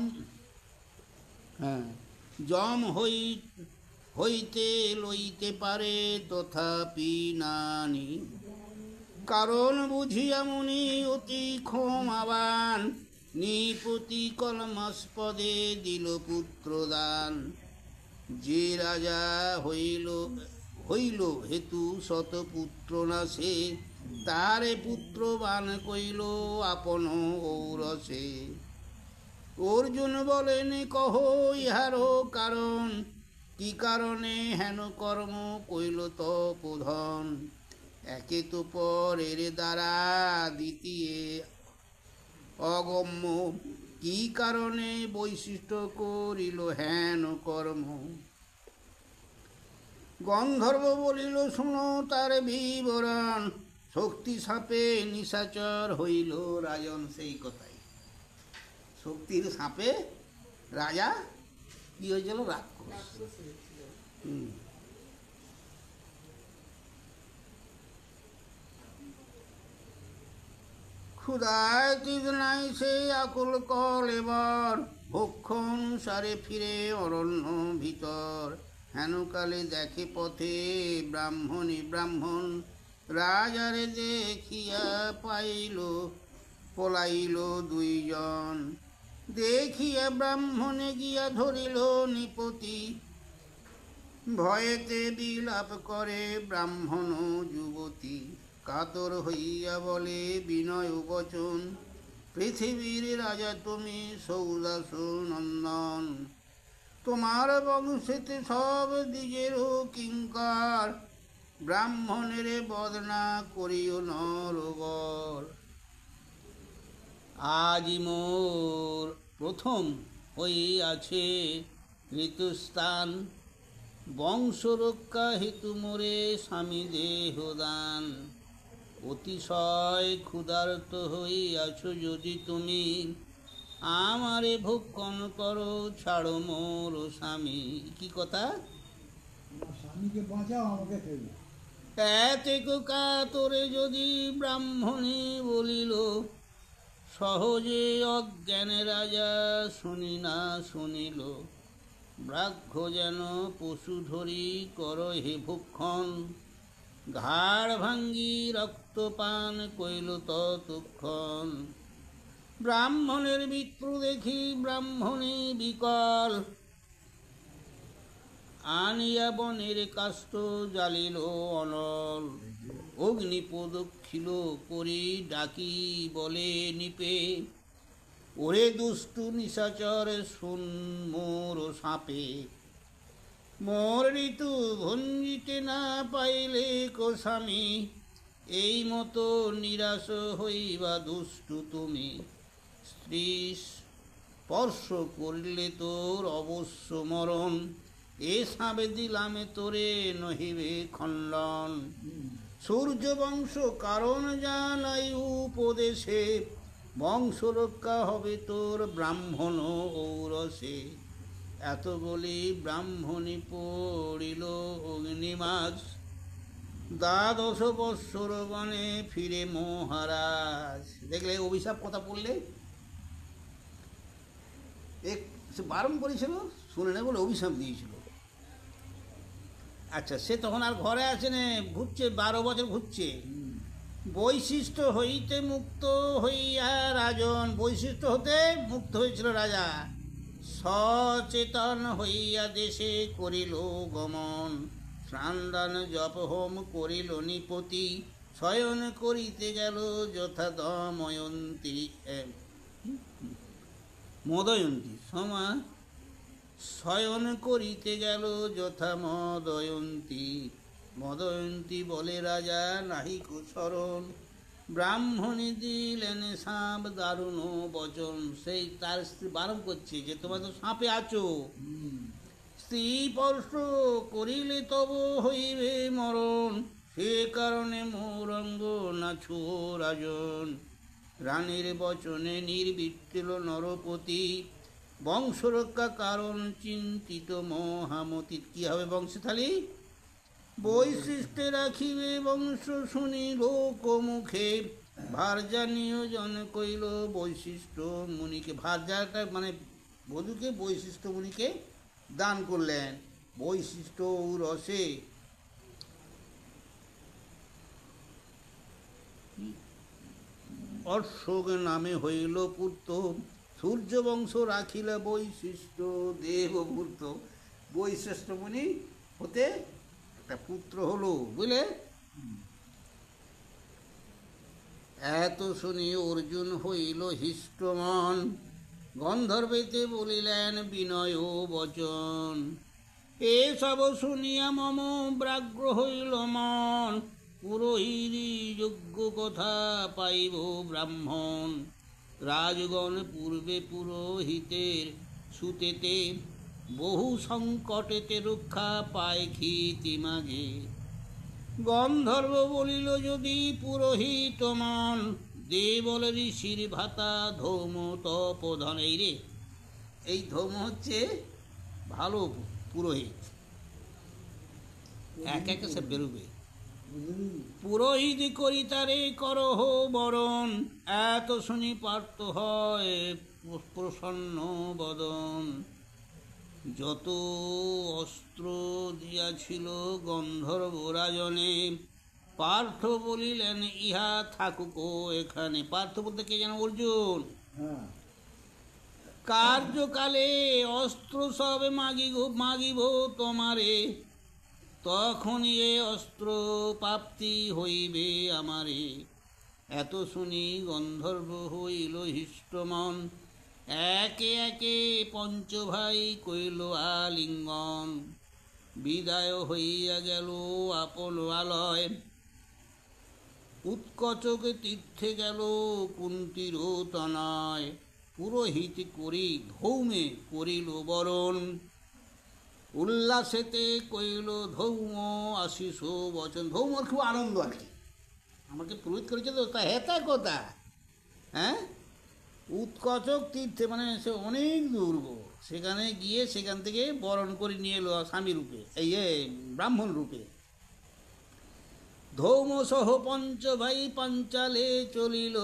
জম হইতে লইতে পারে তথাপি নানি, কারণ বুঝিয়া মুনি অতি ক্ষমাবান, নিপতি কলমাস্পদে দিল পুত্রদান, যে রাজা হইল হইল হেতু শতপুত্র নাশে, তারে পুত্রবান কইল আপন ঔরসে। অর্জুন বলেন কহ ইহারও কারণ, কি কারণে হেন কর্ম কইল তপোধন, একে তো পরের দ্বারা দ্বিতীয় অগম্য, কি কারণে বৈশিষ্ট্য করিল হেন কর্ম। গন্ধর্ব বলিল শুনো তার বিবরণ, শক্তি সাপে নিশাচর হইল রাজন। সেই কথাই, শক্তির সাপে রাজা কি হয়েছিল? রাক্ষস। ক্ষুধায় তিজ নাই সে আকুল কল এবার, ভক্ষ অনুসারে ফিরে অরণ্য ভিতর, হেনকালে দেখে পথে ব্রাহ্মণ, রাজারে দেখিয়া পাইল পলাইল দুইজন, দেখিয়া ব্রাহ্মণে গিয়া ধরিল নিপতি, ভয়েতে বিলাপ করে ব্রাহ্মণ যুবতী, কাতর হইয়া বলে বিনয় বচন, পৃথিবীর রাজা তুমি সৌদাস নন্দন, তোমার বংশেতে সব দিগের কিঙ্কর, ব্রাহ্মণের বদনা করিও নরবর, আজি মোর প্রথম হইয়াছে ঋতুস্থান, বংশরক্ষা হেতু মোরে স্বামী দেহদান, অতিশয় ক্ষুধার্ত হইয়াছ যদি তুমি, আমারে ভক্ষণ করো ছাড়ো মোর স্বামী। কি কথা? আপনিকে বাঁচাও আমাকে ফেলবে। এতে কাতরে যদি ব্রাহ্মণী বলিল, সহজে অজ্ঞানে রাজা শুনিল। ব্রাহ্য যেন পশু ধরি কর হে ভক্ষণ, ঘাড় ভাঙ্গি রক্তপান কইল ততক্ষণ। ব্রাহ্মণের মৃত্যু দেখি ব্রাহ্মণী বিকল, আনিয়া বনের কাষ্ঠ জ্বালিল অনল। অগ্নি প্রদক্ষিল করি ডাকি বলে নিপে, ওরে দুষ্টু নিশাচর শুন মোর সাপে। মোর ঋতু ভঞ্জিতে না পাইলে কোস্বামী, এই মতো নিরাশ হইবা দুষ্টু তুমি। স্ত্রী স্পর্শ করিলে তোর অবশ্য মরণ, এ সাবে দিলামে তোরে নহিবে খণ্ডন। সূর্য বংশ কারণ জানাই উপদেশে, বংশ রক্ষা হবে তোর ব্রাহ্মণ ঔরসে। এত বলি ব্রাহ্মণী পড়িল অগ্নিমাস, দ্বাদশ বৎসর বনে ফিরে মহারাজ। দেখলে অভিশাপ কথা পড়লে সে বারণ করেছিল, শুনে না বলে অভিশাপ দিয়েছিল। আচ্ছা, সে তখন আর ঘরে আছে না, ঘুরছে, 12 বছর ঘুরছে। বৈশিষ্ট্য হইতে মুক্ত হইয়া রাজন, বৈশিষ্ট্য হতে মুক্ত হয়েছিল রাজা। সচেতন হইয়া দেশে করিল গমন, স্নান জপ হোম করিল নিপতি। শয়ন করিতে গেল যথা দময়ন্তী মদয়ন্তী সমা, শয়ন করিতে গেল যথা মদয়ন্তী। মদয়ন্তী বলে রাজা নাহি কুশরণ, ব্রাহ্মণী দিলেন সাপ দারুণ বচন। সেই তার স্ত্রী বারণ করছে যে তোমরা তো সাপে আছো, স্ত্রী স্পর্শ করিলে তব হইবে মরণ। সে কারণে মোরঙ্গ না ছো রাজন, রানীর বচনে নির্বিচ্ছিল নরপতি। বংশ রক্ষা কারণ চিন্তিত মহামতি। কি হবে বংশে থালি? বৈশিষ্ট্যে রাখিবে বংশ শুনি লোক মুখে, ভার্যা নিয়োজন কইল বৈশিষ্ট্য মুনিকে। ভার্যাটা মানে বধূকে বৈশিষ্ট্য মুনিকে দান করলেন। বৈশিষ্ট্য রসে অশোক নামে হইল পুত্র, সূর্য বংশ রাখিলে বৈশিষ্ট্য দেবভূত। বৈশিষ্ট্য মুনি হতে একটা পুত্র হলো, বুঝলে? এত শুনি অর্জুন হইল হিষ্টমন, গন্ধর্বেতে বলিলেন বিনয় বচন। এসব শুনিয়া মম ব্যাঘ্র হইল মন, পুরোহিরি যোগ্য কথা পাইব ব্রাহ্মণ। রাজগণ পূর্বে পুরোহিতের সুতেতে, বহু সংকটেতে রক্ষা পায় খ্যাতি মাঝে। গন্ধর্ব বলিল যদি পুরোহিত মন, দেবল ঋষির ভাতা ধৌম তপধন। এই রে, এই ধৌম হচ্ছে ভালো পুরোহিত, এক এক সে বেরোবে। পুরোহিত করি তারে করহ বরণ, এত শুনি পার্থ হয় প্রসন্ন বদন। যত অস্ত্র দিয়াছিল গন্ধর্ব রাজনে, পার্থ বলিলেন ইহা থাকুক এখানে। পার্থ বলতে কে যেন অর্জুন। কার্যকালে অস্ত্র সব মাগিব তোমারে, তখন এ অস্ত্র প্রাপ্তি হইবে আমারে। এত শুনি গন্ধর্ব হইল হিষ্টমন, একে একে পঞ্চভাই কইল আলিঙ্গন। বিদায় হইয়া গেল আপন আলয়, উৎকচকে তীর্থে গেল কুন্তির তনয়। পুরোহিত করি ধৌমে করিল বরণ, উল্লাসেতে কইল ধৌম আশিস বচন। ধৌমর খুব আনন্দ আর কি, আমাকে পুরোহিত করেছে তো, তা হেতা কথা। হ্যাঁ, উৎকচক তীর্থে, মানে সে অনেক দুর্গ, সেখানে গিয়ে সেখান থেকে বরণ করে নিয়ে এলো স্বামী রূপে, এই ব্রাহ্মণ রূপে। ধৌম সহ পঞ্চ ভাই পাঞ্চালে চলিল,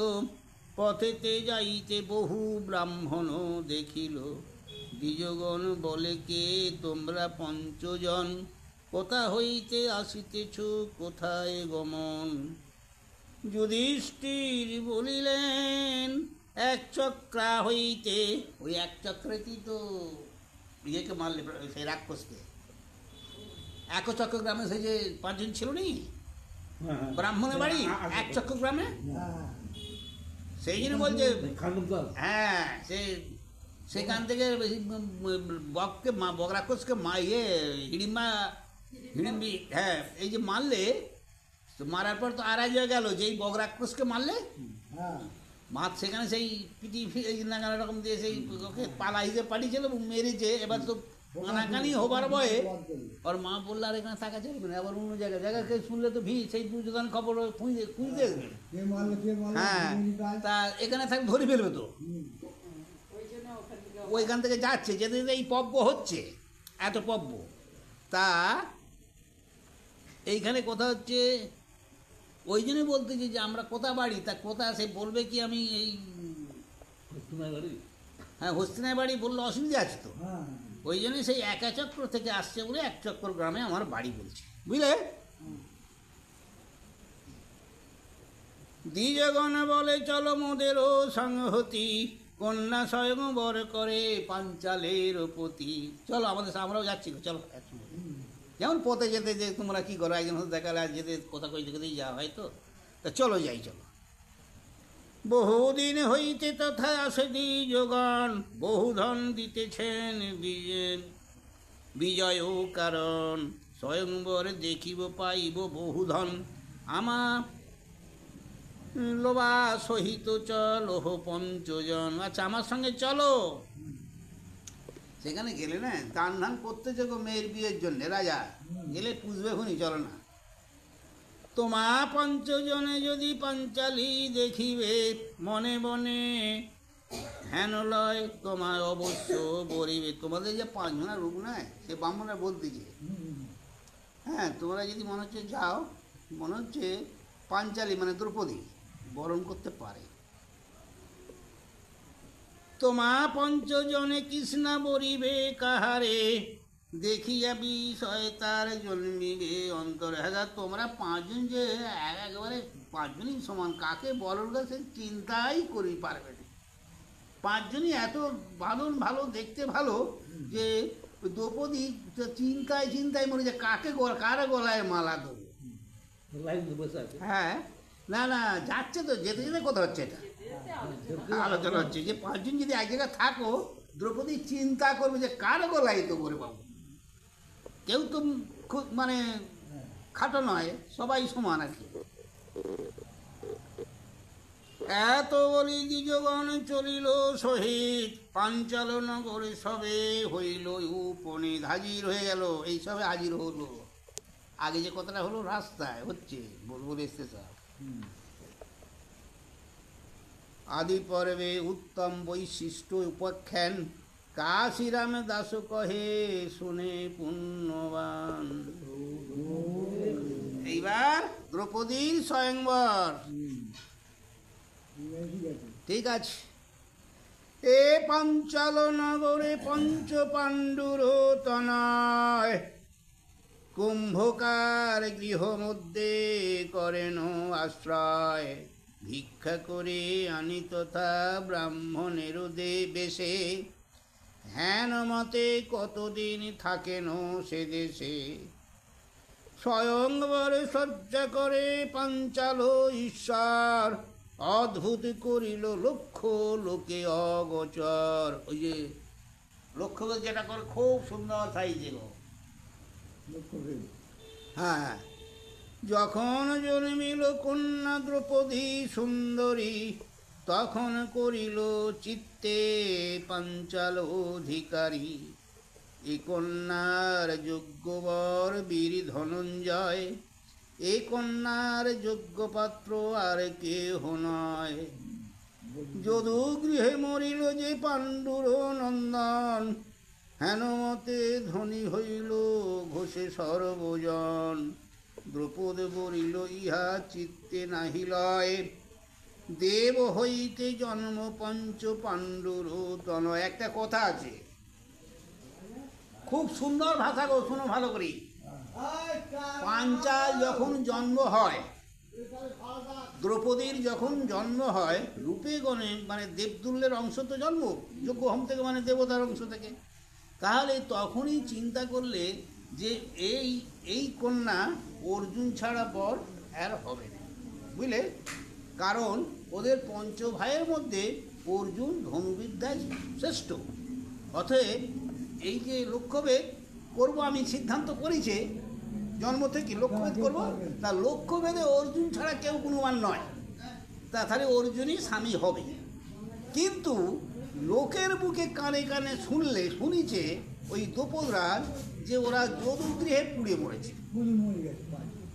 পথেতে যাইতে বহু ব্রাহ্মণ দেখিল। দ্বিজগণ বলে, কে তোমরা পঞ্চজন, কোথা হইতে আসিতেছ, কোথায় গমন? যুধিষ্ঠির বলিলেন, এক চক্রা হইতে। ওই এক চক্রেতেই তো ইয়েকে মারলে, সেই রাক্ষসকে। একচক্র গ্রামে সেই যে পাঁচজন ছিল নি, ব্রাহ্মণের বাড়ি এক চক্র গ্রামে, হ্যাঁ সেই জন্য বলছে, হ্যাঁ সেখান থেকে বককে বক রাক্ষসকে হিড়িম্বা হিড়িম্বি, হ্যাঁ এই যে মারলে, তো মারার পর তো আর এক জায়গায় গেল, যেই বক রাক্ষসকে মারলে হ্যাঁ মাছ সেখানে সেই পিটি নানা রকম দিয়ে সেই ওকে পালা হিসেবে পাঠিয়েছিল এবং মেরেছে। এবার তো কানাকানি হবার ভয়ে ওর মা বললো, আর এখানে থাকা চলবে না, আবার অন্য জায়গায় কেউ শুনলে তো সেই দুর্যোধন খবর খুঁজতে খুঁজতে কে মারলো কে মারলো হ্যাঁ, কাজ। তা এখানে থাক ধরে ফেলবে তো। হুম। ওইখান থেকে যাচ্ছে, যেতে যেতে এই পব্য হচ্ছে, এত পব্য। তা এইখানে কথা হচ্ছে, ওই জন্যই বলতেছি যে আমরা কোথা বাড়ি, তা কোথা সে বলবে কি আমি এই হ্যাঁ হস্তিনায় বাড়ি বললে অসুবিধা আছে তো। হ্যাঁ ওই জন্যই সেই একা চক্র থেকে আসছে বলে এক চক্র গ্রামে আমার বাড়ি বলছে, বুঝলে। দ্বিজগণ বলে, চলো মোদেরও সংহতি, কন্যা স্বয়ংবর করে পাঞ্চালের পতি। চলো আমাদের আমরাও যাচ্ছি, চলো একসঙ্গে। যেমন পথে যেতে যে তোমরা কি করো, একজন হয়তো দেখালে আর যেতে কথা কইতে কইতেই যাওয়া হয় তো, তা চলো যাই চলো। বহুদিন হইতে তথা আসে দ্বিজগণ, বহুধন দিতেছেন বিজয় কারণ, স্বয়ংবর দেখিব পাইব বহুধন, আমার লোবা সহিত চলো পঞ্চজন। আচ্ছা আমার সঙ্গে চলো। সেখানে গেলে না দান ধান করতেছে গো মেয়ের বিয়ের জন্য, রাজা গেলে পুষবে খুনি, চলো না। তোমা পঞ্চজনে যদি পাঞ্চালি দেখিবে, মনে মনে হেন লয় তোমার অবশ্য বরিবে। তোমাদের যে পাঁচজনের রূপ নয়, সে ব্রাহ্মণরা বলতেছে, হ্যাঁ তোমরা যদি মনে হচ্ছে যাও, মনে হচ্ছে পাঞ্চালি মানে দ্রৌপদী বরণ করতে পারে। তোমা পঞ্চজনে কৃষ্ণা বরিবে কাহারে, দেখিয়া বিষয় তার জন্মিবে অন্তরে। হ্যাঁ তোমরা পাঁচজন যে একেবারে পাঁচজনই সমান, কাকে বলর সে চিন্তাই করি পারবে না। পাঁচজনই এত ভালো ভালো, দেখতে ভালো, যে দ্রৌপদী চিন্তায় চিন্তায় মরে যে কাকে কারা গলায় মালা দেবো। হ্যাঁ না না যাচ্ছে তো, যেতে যেতে কথা হচ্ছে, এটা আলোচনা হচ্ছে যে পাঁচজন যদি এক জায়গায় থাকো, দ্রৌপদী চিন্তা করবে যে কার গলায় তো করে পাবো। কেউ তো খুব মানে খাটো নয়, সবাই সমান আর কি। এত বলি দ্বিজগণ চলিল সহিত, পাঞ্চাল নগরে সবে হইল উপনীত। হাজির হয়ে গেল, এই সবে হাজির হলো। আগে যে কথাটা হলো রাস্তায় হচ্ছে, বলবো স্টেশন। আদি পর্বে উত্তম বৈশিষ্ট্য উপাখ্যান, কাশিরাম দাস কহে শুনে পুণ্যবান। এইবার দ্রৌপদীর স্বয়ংবর, ঠিক আছে। এ পাঞ্চাল নগরে পঞ্চ পাণ্ডুর তনয়, কুম্ভকার গৃহ মধ্যে করেন আশ্রয়। ভিক্ষা করে আনি তথা ব্রাহ্মণের বেশে, হেন মতে কতদিন থাকেন সে দেশে। স্বয়ংবর সজ্জা করে পাঞ্চাল ঈশ্বর, অদ্ভুত করিল লক্ষ লোকে অগোচর। ওই যে লক্ষ্য যেটা করে খুব সুন্দর সাইজে গো। হ্যাঁ যখন জন্মিল কন্যা দ্রৌপদী সুন্দরী, তখন করিল চিত্তে পাঞ্চাল অধিকারী। এ কন্যার যোগ্যবর বীর ধনঞ্জয়, এ কন্যার যোগ্য পাত্র আর কেহ নয়। যদু গৃহে মরিল যে পাণ্ডুর নন্দন, হেনমতে ধনী হইল ঘোষে সর্বজন। দ্রৌপদ বলিল ইহা চিত্তে নাহি লয়, দেব হইতে জন্ম পঞ্চ পাণ্ডুর তন। একটা কথা আছে, খুব সুন্দর ভাষা গো, শোনো ভালো করে। পাঞ্চাল যখন জন্ম হয়, দ্রৌপদীর যখন জন্ম হয়, রূপে গণে মানে দেবদুল্যের অংশ তো জন্ম, যোগ্য হোম থেকে মানে দেবতার অংশ থেকে, তাহলে তখনই চিন্তা করলে যে এই এই কন্যা অর্জুন ছাড়া পর আর হবে না, বুঝলে? কারণ ওদের পঞ্চ ভাইয়ের মধ্যে অর্জুন ধনুবিদ্যায় শ্রেষ্ঠ। অতএব এই যে লক্ষ্যভেদ করবো আমি সিদ্ধান্ত করেছে জন্ম থেকে, লক্ষ্যভেদ করবো, তা লক্ষ্যভেদে অর্জুন ছাড়া কেউ গুণবান নয়, তাহলে অর্জুনই স্বামী হবে। কিন্তু লোকের মুখে কানে কানে শুনিছে ওই দ্রৌপদরাজ যে ওরা যদুগৃহে পুড়ে মরেছে।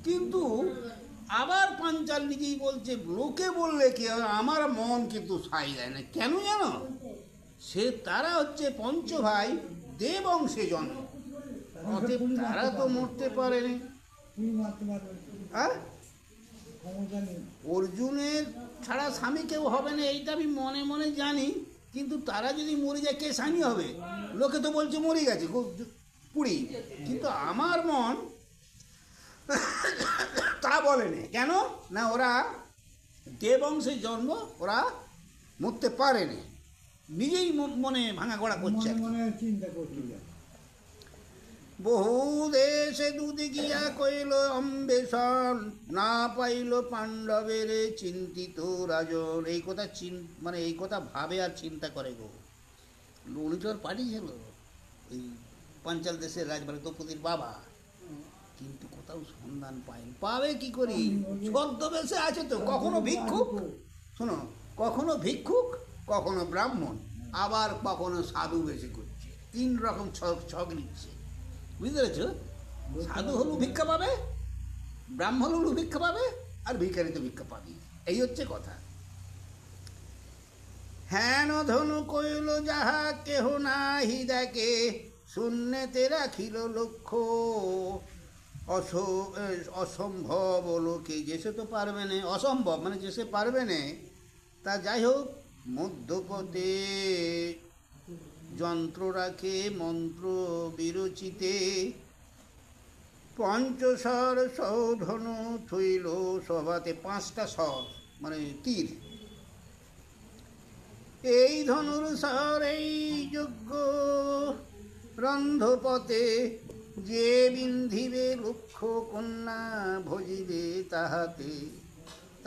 কিন্তু আবার পাঞ্চাল নিজেই বলছে, লোকে বললে কি হবে, আমার মন কিন্তু সাই দেয় না। কেন জানো? সে তারা হচ্ছে পঞ্চ ভাই, দেব অংশে জন্ম, অতএব তারা তো মরতে পারেনি। অর্জুনের ছাড়া স্বামী কেউ হবে না, এইটা আমি মনে মনে জানি। কিন্তু তারা যদি মরে যায়, কে স্বামী হবে? লোকে তো বলছে মরে গেছে পুড়ি, কিন্তু আমার মন তা বলেনি। কেন না, ওরা দেবংশের জন্ম, ওরা মরতে পারেনি, নিজেই মনে ভাঙা গড়া করছে। বহু দেশে দুধ গিয়া কইল অম্বেষণ, না পাইল পাণ্ডবের চিন্তিত রাজন। এই কথা মানে এই কথা ভাবে আর চিন্তা করে গো। উনি তো আর পাঠিয়েছিল ওই পাঞ্চাল দেশের রাজবাড়ি দ্রৌপদীর বাবা, কিন্তু কোথাও সন্ধান পাবে কি করি? ছদ্মবেশে আছে তো, কখনো ভিক্ষুক, শোনো, কখনো ভিক্ষুক, কখনো ব্রাহ্মণ, আবার কখনো সাধু বেশি করছে। 3 রকম ছক নিচ্ছে, বুঝতে পেরেছ? সাধু হলু ভিক্ষা পাবে, ব্রাহ্মণ হলু ভিক্ষা পাবে, আর ভিখারি তো ভিক্ষা পাবি। এই হচ্ছে কথা। হেন ধনু কইল যাহা কেহ নাহি দেখে, শূন্যতে রাখিল লক্ষ্য, অসম্ভব লোকে। যেসে তো পারবে না, অসম্ভব মানে যেসে পারবে না, তা যাই হোক মধ্যপথে যন্ত্র রাখে মন্ত্র বিরচিতে, পঞ্চস্বর সৌধনু থইল সভাতে। 5টা স্বর মানে তীর। এই ধনুর স্বর এই যজ্ঞ রন্ধপথে, যে বিন্ধিবে লক্ষ্য কন্যা ভজিবে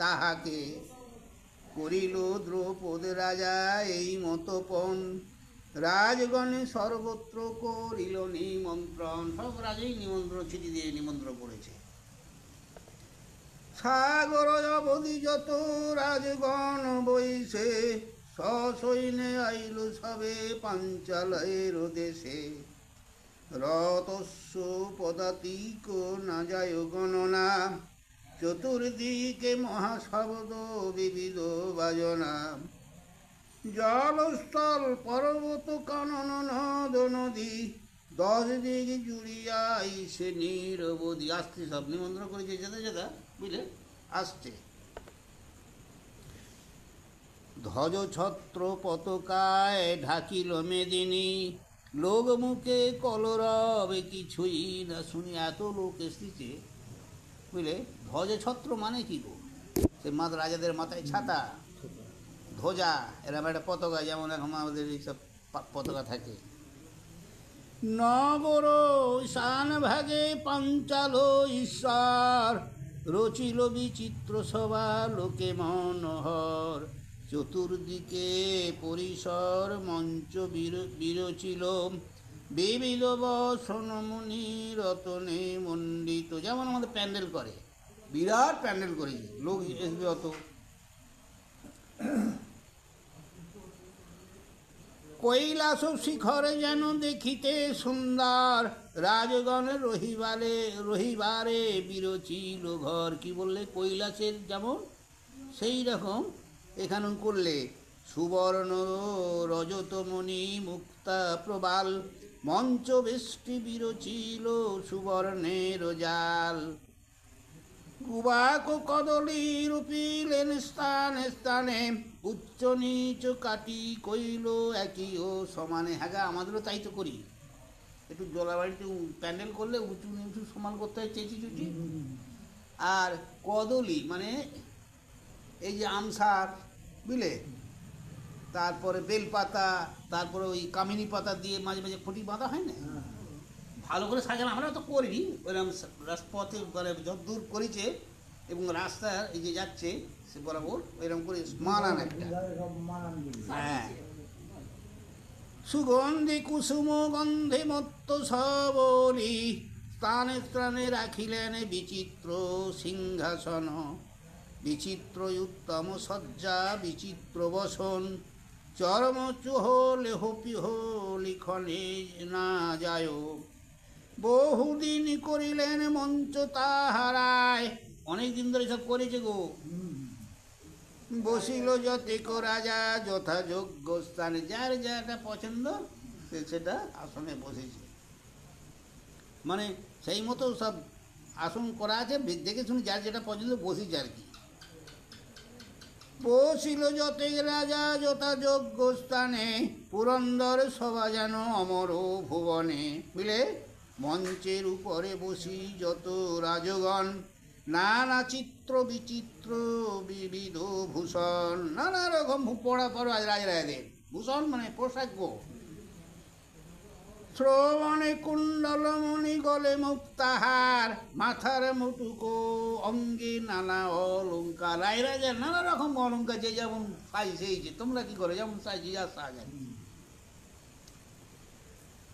তাহাকে করিল দ্রৌপদ রাজা এই মতপন। রাজগণে সর্বত্র করিল নিমন্ত্রণ, সব রাজাই নিমন্ত্রণ চিঠি দিয়ে নিমন্ত্রণ করেছে। সাগর অবধি যত রাজগণ বইছে, সসৈন্যে আইল সবে পাঞ্চালের দেশে। রতস্য পদাতিক না যায় গণনা, চতুর্দিকে মহাশব্দ বিবিধ বাজনা। জলস্থল পর্বত কানন নদ নদী, 10 দিক জুড়িয়া আইসে নিরবধি। আসতে সব নিমন্ত্রণ করেছে, যেটা বুঝলে আসছে। ধ্বজ ছত্র পতাকায় ঢাকিল মেদিনী, লোক মুখে কলরব কিছুই না শুনি। এত লোক এসেছে, বুঝলে? ধ্বজ ছত্র মানে কি গো? সে রাজাদের মাথায় ছাতা, ধ্বজা, এরকম একটা পতাকা, যেমন এখন আমাদের এইসব পতাকা থাকে। নগর শান ভাগে পাঞ্চাল ঈশ্বর, রচিল বিচিত্র সভা লোকে মনোহর। চতুর্দিকে পরিসর মঞ্চ বিরচিল, বিবিধ বসন মুনি রতনে মণ্ডিত। যেমন আমাদের প্যান্ডেল করে, বিরাট প্যান্ডেল করেছে, লোক আসবে অত। কৈলাস শিখরে যেন দেখিতে সুন্দর, রাজগণ রহিবারে বিরচিল ঘর। কি বললে? কৈলাসের যেমন সেই রকম এখানে করলে সুবর্ণ রজতমণি মুক্তা প্রবাল, মঞ্চ বেষ্টি বিরচিল সুবর্ণের জাল। গুবাক কদলী রূপিলেন স্থানে স্থানে, উচ্চ নিচ কাটি কইল একই ও সমানে। হ্যাঁ গা, আমাদেরও তাই তো করি, একটু জলাবাড়িতে প্যান্ডেল করলে উঁচু নিচু সমান করতে হয়, চেঁচি চুচি। আর কদলী মানে এই যে আমসার, বুঝলে, তারপরে বেলপাতা, তারপরে ওই কামিনী পাতা দিয়ে মাঝে মাঝে খুঁটি বাঁধা হয় না, ভালো করে সাজানো। আমরা তো করিনি, ওইরকম রাজপথে মানে যতদূর করেছে, এবং রাস্তা এই যে যাচ্ছে সে বরাবর ওইরকম করে মানান একটা। সব মানান দিবি। হ্যাঁ, সুগন্ধি কুসুম গন্ধে মত্ত সবলি, স্থানে স্থানে রাখিলেন বিচিত্র সিংহাসন। বিচিত্র উত্তম সজ্জা বিচিত্র বসন, চরম চুহ লেহ পিহ লিখনে না যায়। বহুদিন করিলেন মঞ্চ তাহারায়, অনেক দিন ধরে সব করেছে গো। বসিল যতেক রাজা যথাযোগ্য স্থানে, যার যাটা পছন্দ সে সেটা আসনে বসেছে, মানে সেই মতো সব আসন করা আছে, দেখে শুনে যার যেটা পছন্দ বসেছে আর কি। বসিল যতেক রাজা যথাযোগ্য স্থানে, পুরন্দর সভা যেন অমর ভুবনে। বুঝলে, মঞ্চের উপরে বসি যত রাজগণ, নানা চিত্র বিচিত্র বিবিধ ভূষণ। নানা রকম পড়া পড়ো রাজরাজাদের ভূষণ মানে পোশাক গো। শ্রবণে কুণ্ডলমণি গলে মুক্তাহার, মাথার মুটুকো অঙ্গে নানা অলঙ্কার। রাজরাজার নানা রকম অলঙ্কার, যে যেমন সাজছে। তোমরা কি করো, যেমন সাজি আর সাজাই।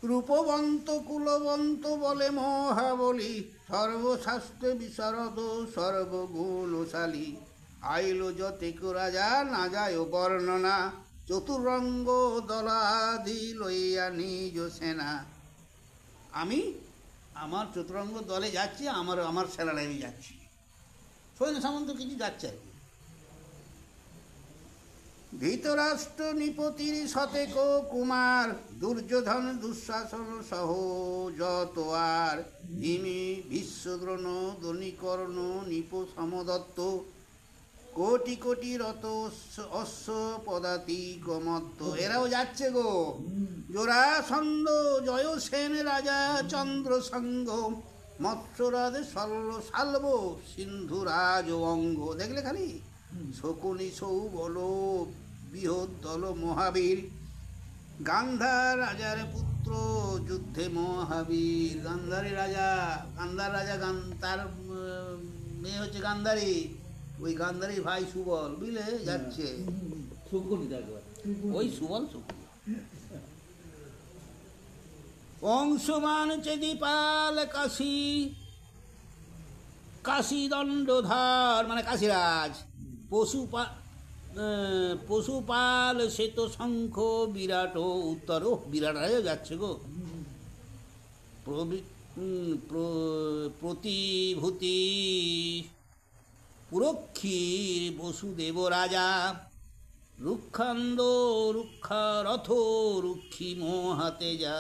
রূপবন্ত কুলবন্ত বলে মহাবলী, সর্বশাস্ত্রে বিশারদ সর্বগুণশালী। আইল যতেক রাজা না যায় বর্ণনা, চতুরঙ্গ দলাদি লইয়া নিজ সেনা। আমি আমার চতুরঙ্গ দলে যাচ্ছি, আমার সেনায় আমি যাচ্ছি, সৈন্য সামন্ত কিছু যাচ্ছে আর কি। ধৃতরাষ্ট্র নৃপতির শতেক কুমার, দুর্যোধন দুঃশাসন সহ যত আর। ভীমি ভীষ্মদ্রোণ দনিকর্ণ নৃপ সমদত্ত, কোটি কোটি রত অশ্ব পদাতিক মত্ত। এরাও যাচ্ছে গো। জোড়াসন্দ জয়সেন রাজা চন্দ্র সঙ্গ, মৎস্যরাজ শল্য শাল্ব সিন্ধুরাজ অঙ্গ। দেখলে খালি শকুনি সৌবল বৃহৎ দল মহাবীর, গান্ধার রাজার পুত্র যুদ্ধে মহাবীর। গান্ধারী রাজা, গান্ধার রাজা, তার মেয়ে হচ্ছে গান্ধারী, ওই গান্ধারী ভাই সুবল, বুঝলে, যাচ্ছে। ওই সুবল শকুনি। অংশমান চেদিপাল কাশী, কাশী দণ্ডধার মানে কাশীরাজ। পশুপাল শ্বেত শঙ্খ বিরাট উত্তর। বিরাট রাজা যাচ্ছে গো। প্রতিভূতি পুরক্ষীর বসুদেব রাজা, রুক্ষান্দ রুক্ষা রথ রুক্ষী মোহাতে যা।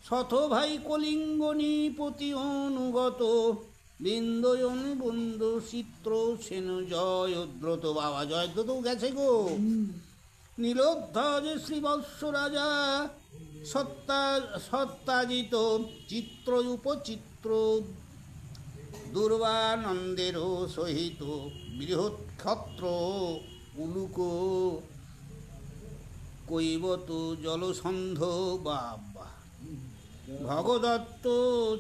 শত ভাই কলিঙ্গনি পতি অনুগত, বৃন্দয়ন বন্ধু চিত্র সেন জয়দ্রত। বাবা জয়দ্রতও গেছে গো। নীলোধ্বজ শ্রীবৎস রাজা সত্তাজিত, চিত্র উপচিত্র দুর্বানন্দের সহিত। বৃহৎ ক্ষত্র উলুক কৈবত জলসন্ধ। বাবা ভগদত্ত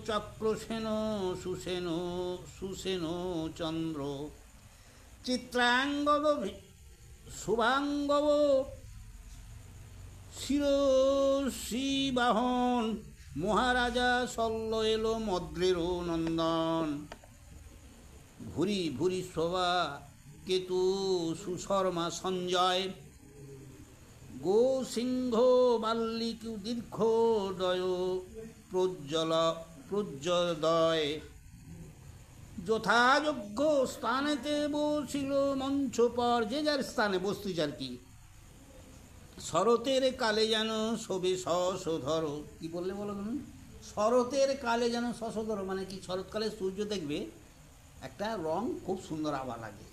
চক্রসেন সুসেন সুসেন চন্দ্র, চিত্রাঙ্গব শুভাঙ্গব শিরশ্রী বাহন। মহারাজা শল্য এলো মদ্রের নন্দন, ভুরি ভুরি শোভা কেতু সুশর্মা সঞ্জয়। গো সিংহ বাল্লিক দীর্ঘদয় প্রজ্জ্বলদয়। যথাযোগ্য স্থানেতে বসিল মঞ্চ পর, যে যার স্থানে বসতেছে আর কি। শরতের কালে যেন শোভে শশধর। কি বললে বলো তুমি? শরতের কালে যেন শশধর মানে কি? শরৎকালে সূর্য দেখবে একটা রং খুব সুন্দর আভা লাগে।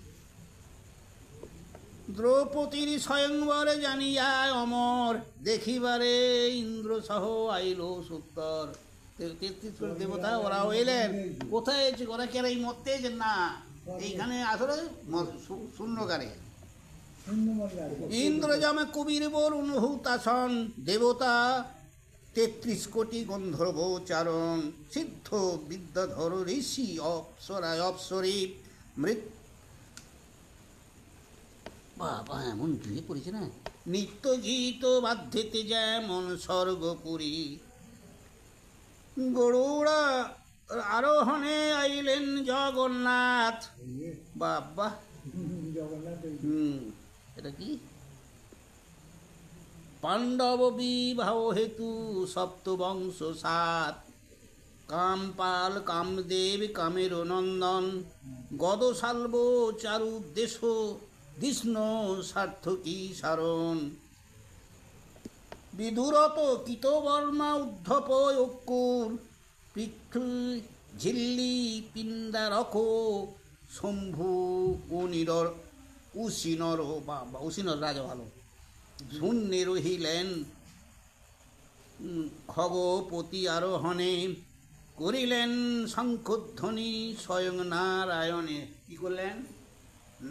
দ্রৌপদীর স্বয়ংবরে জানিয়া অমর, দেখিবারে ইন্দ্র সহ আইল সুত্তর। 33 কোটি দেবতা ওরাও এলেন। কোথায় এসে ওরা কি আর এই মরতে এসেছেন? না, এইখানে আসলে শূন্যকারে। ইন্দ্র জামে কবির বরুণ হুতাসন, দেবতা 33 কোটি গন্ধর্ব চারণ, সিদ্ধ বিদ্যাধর ঋষি অপ্সরায় অপ্সরী মৃত। বাবা এমন জুয়ে পড়েছে না। নিত্য গীত বাধ্যতে যেমন স্বর্গপুরী, গরুড়া আরোহণে আইলেন জগন্নাথ। বাবা এটা কি? পাণ্ডব বিবাহ হেতু সপ্তবংশ 7, কামপাল কামদেব কামের নন্দন, গদশাল্ব চারু দেশ কৃষ্ণ সার্থকী সারণ। বিদুরত কৃতবর্মা উদ্ধপ অকুর, পৃথ্বী ঝিল্লি পিণ্ডারক শম্ভু অনির উশিনর। বা উশিনর রাজা ভালো। শূন্যে রহিলেন খগপতি আরোহণে, করিলেন শঙ্খধ্বনি স্বয়ং নারায়ণে। কি করলেন?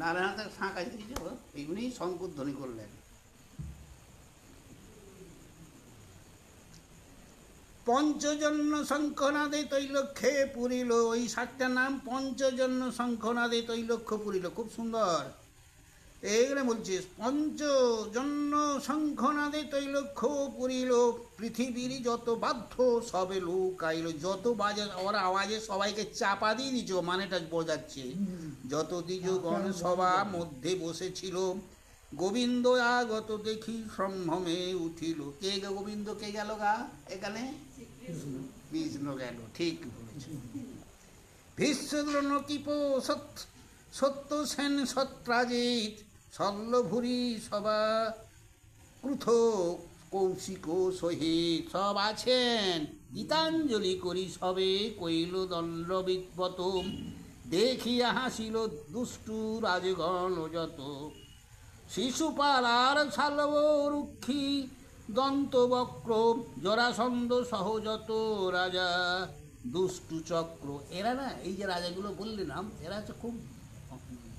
নারায়ণ তাকে ফাঁকা দিয়েছে, এইগুলি শঙ্খধ্বনি করলেন। পঞ্চজন্য শঙ্খনাদে তৈলক্ষ্যে পুরিল। ওই 7টার নাম পঞ্চজন্য শঙ্খনাদে তৈলক্ষ্য পুরিল। খুব সুন্দর। এইগুলো বলছে পঞ্চজন্য শঙ্খনাদে তৈলক্ষ্য পুরিল, পৃথিবীর যত বাধ্য সবে লুকাইল। যত বাজে ওরা আওয়াজে সবাইকে চাপা দিয়ে দিচ্ছ, মানেটা বোঝাচ্ছে। যত দ্বিজগণ সভা মধ্যে বসেছিল, গোবিন্দ আগত দেখি সম্ভ্রমে উঠিল। কে গা গোবিন্দ? কে গেল গা এখানে? কৃষ্ণ গেল। ঠিক বলেছে। ভীষ্মদ্রোণ কৃপ সত্য সেন সত্রাজিৎ, শল্যভূরি সভা ক্রুথ কৌশিক সহিত। সব আছেন, গীতাঞ্জলি করি সবে কইল দণ্ডবিদ্বত, দেখিয়া হাসিল দুষ্টু রাজগণ যত। শিশুপাল আর শালব রুক্ষী দন্তবক্র, জরাসন্ধ সহজত রাজা দুষ্টু চক্র। এরা না, এই যে রাজাগুলো বললে নাম, এরা হচ্ছে খুব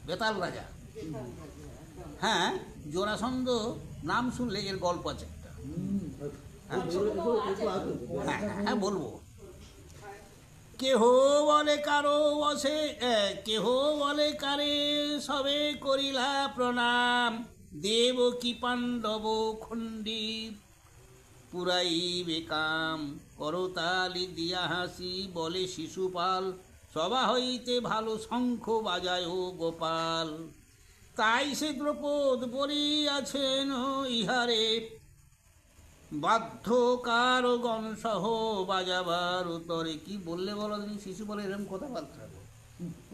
বেতাল রাজা। হ্যাঁ, জরাসন্ধ নাম শুনলে এর গল্প আছে একটা। হ্যাঁ বলবো। কেহ বলে কারো বসে, কেহ বলে কারে সবে করিলা প্রণাম, দেব কি পাণ্ডব খণ্ডী পুরাইবে কাম। করতালি দিয়া হাসি বলে শিশুপাল, সভা হইতে ভালো শঙ্খ বাজায় গোপাল। তাই সে দ্রৌপদ বলিয়াছেন ইহারে, বাধ্য কারগণ সহ বাজাবার উত্তরে। কি বললে বলো তুমি? শিশু বলে এরকম কথাবার্তা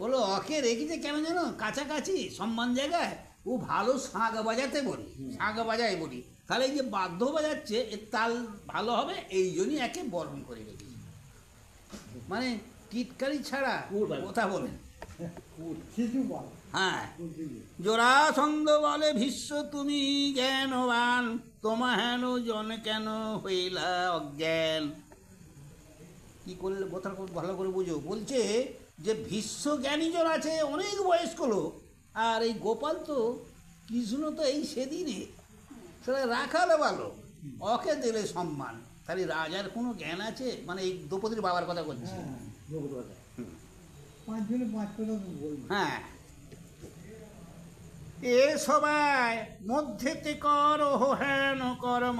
বলো। ওকে রেখেছে কেন জানো? কাছাকাছি সম্মান জায়গায় ও ভালো শাঁখ বাজাতে বলি, শাঁখ বাজায় বলি। তাহলে এই যে বাদ্য বাজাচ্ছে এর তাল ভালো হবে, এই জন্যই একে বরণ করে রেখেছি। মানে টিটকারি ছাড়া কথা বলেন। হ্যাঁ, জরাসন্ধ বলে ভীষ্ম তুমি জ্ঞানবান, তোমা হেন জন কেন হইলা অজ্ঞান। কি করলে কথা ভালো করে বুঝো। বলছে যে ভীষ্ম জ্ঞানী জন আছে, অনেক বয়স্ক লোক, আর এই গোপাল তো কৃষ্ণ তো এই সেদিনে সেটা রাখালে ভালো, ওকে দিলে সম্মান। তাহলে রাজার কোনো জ্ঞান আছে? মানে এই দ্রৌপদীর বাবার কথা বলছি। হ্যাঁ, এ সবাই মধ্যেতে কর হেন কর্ম,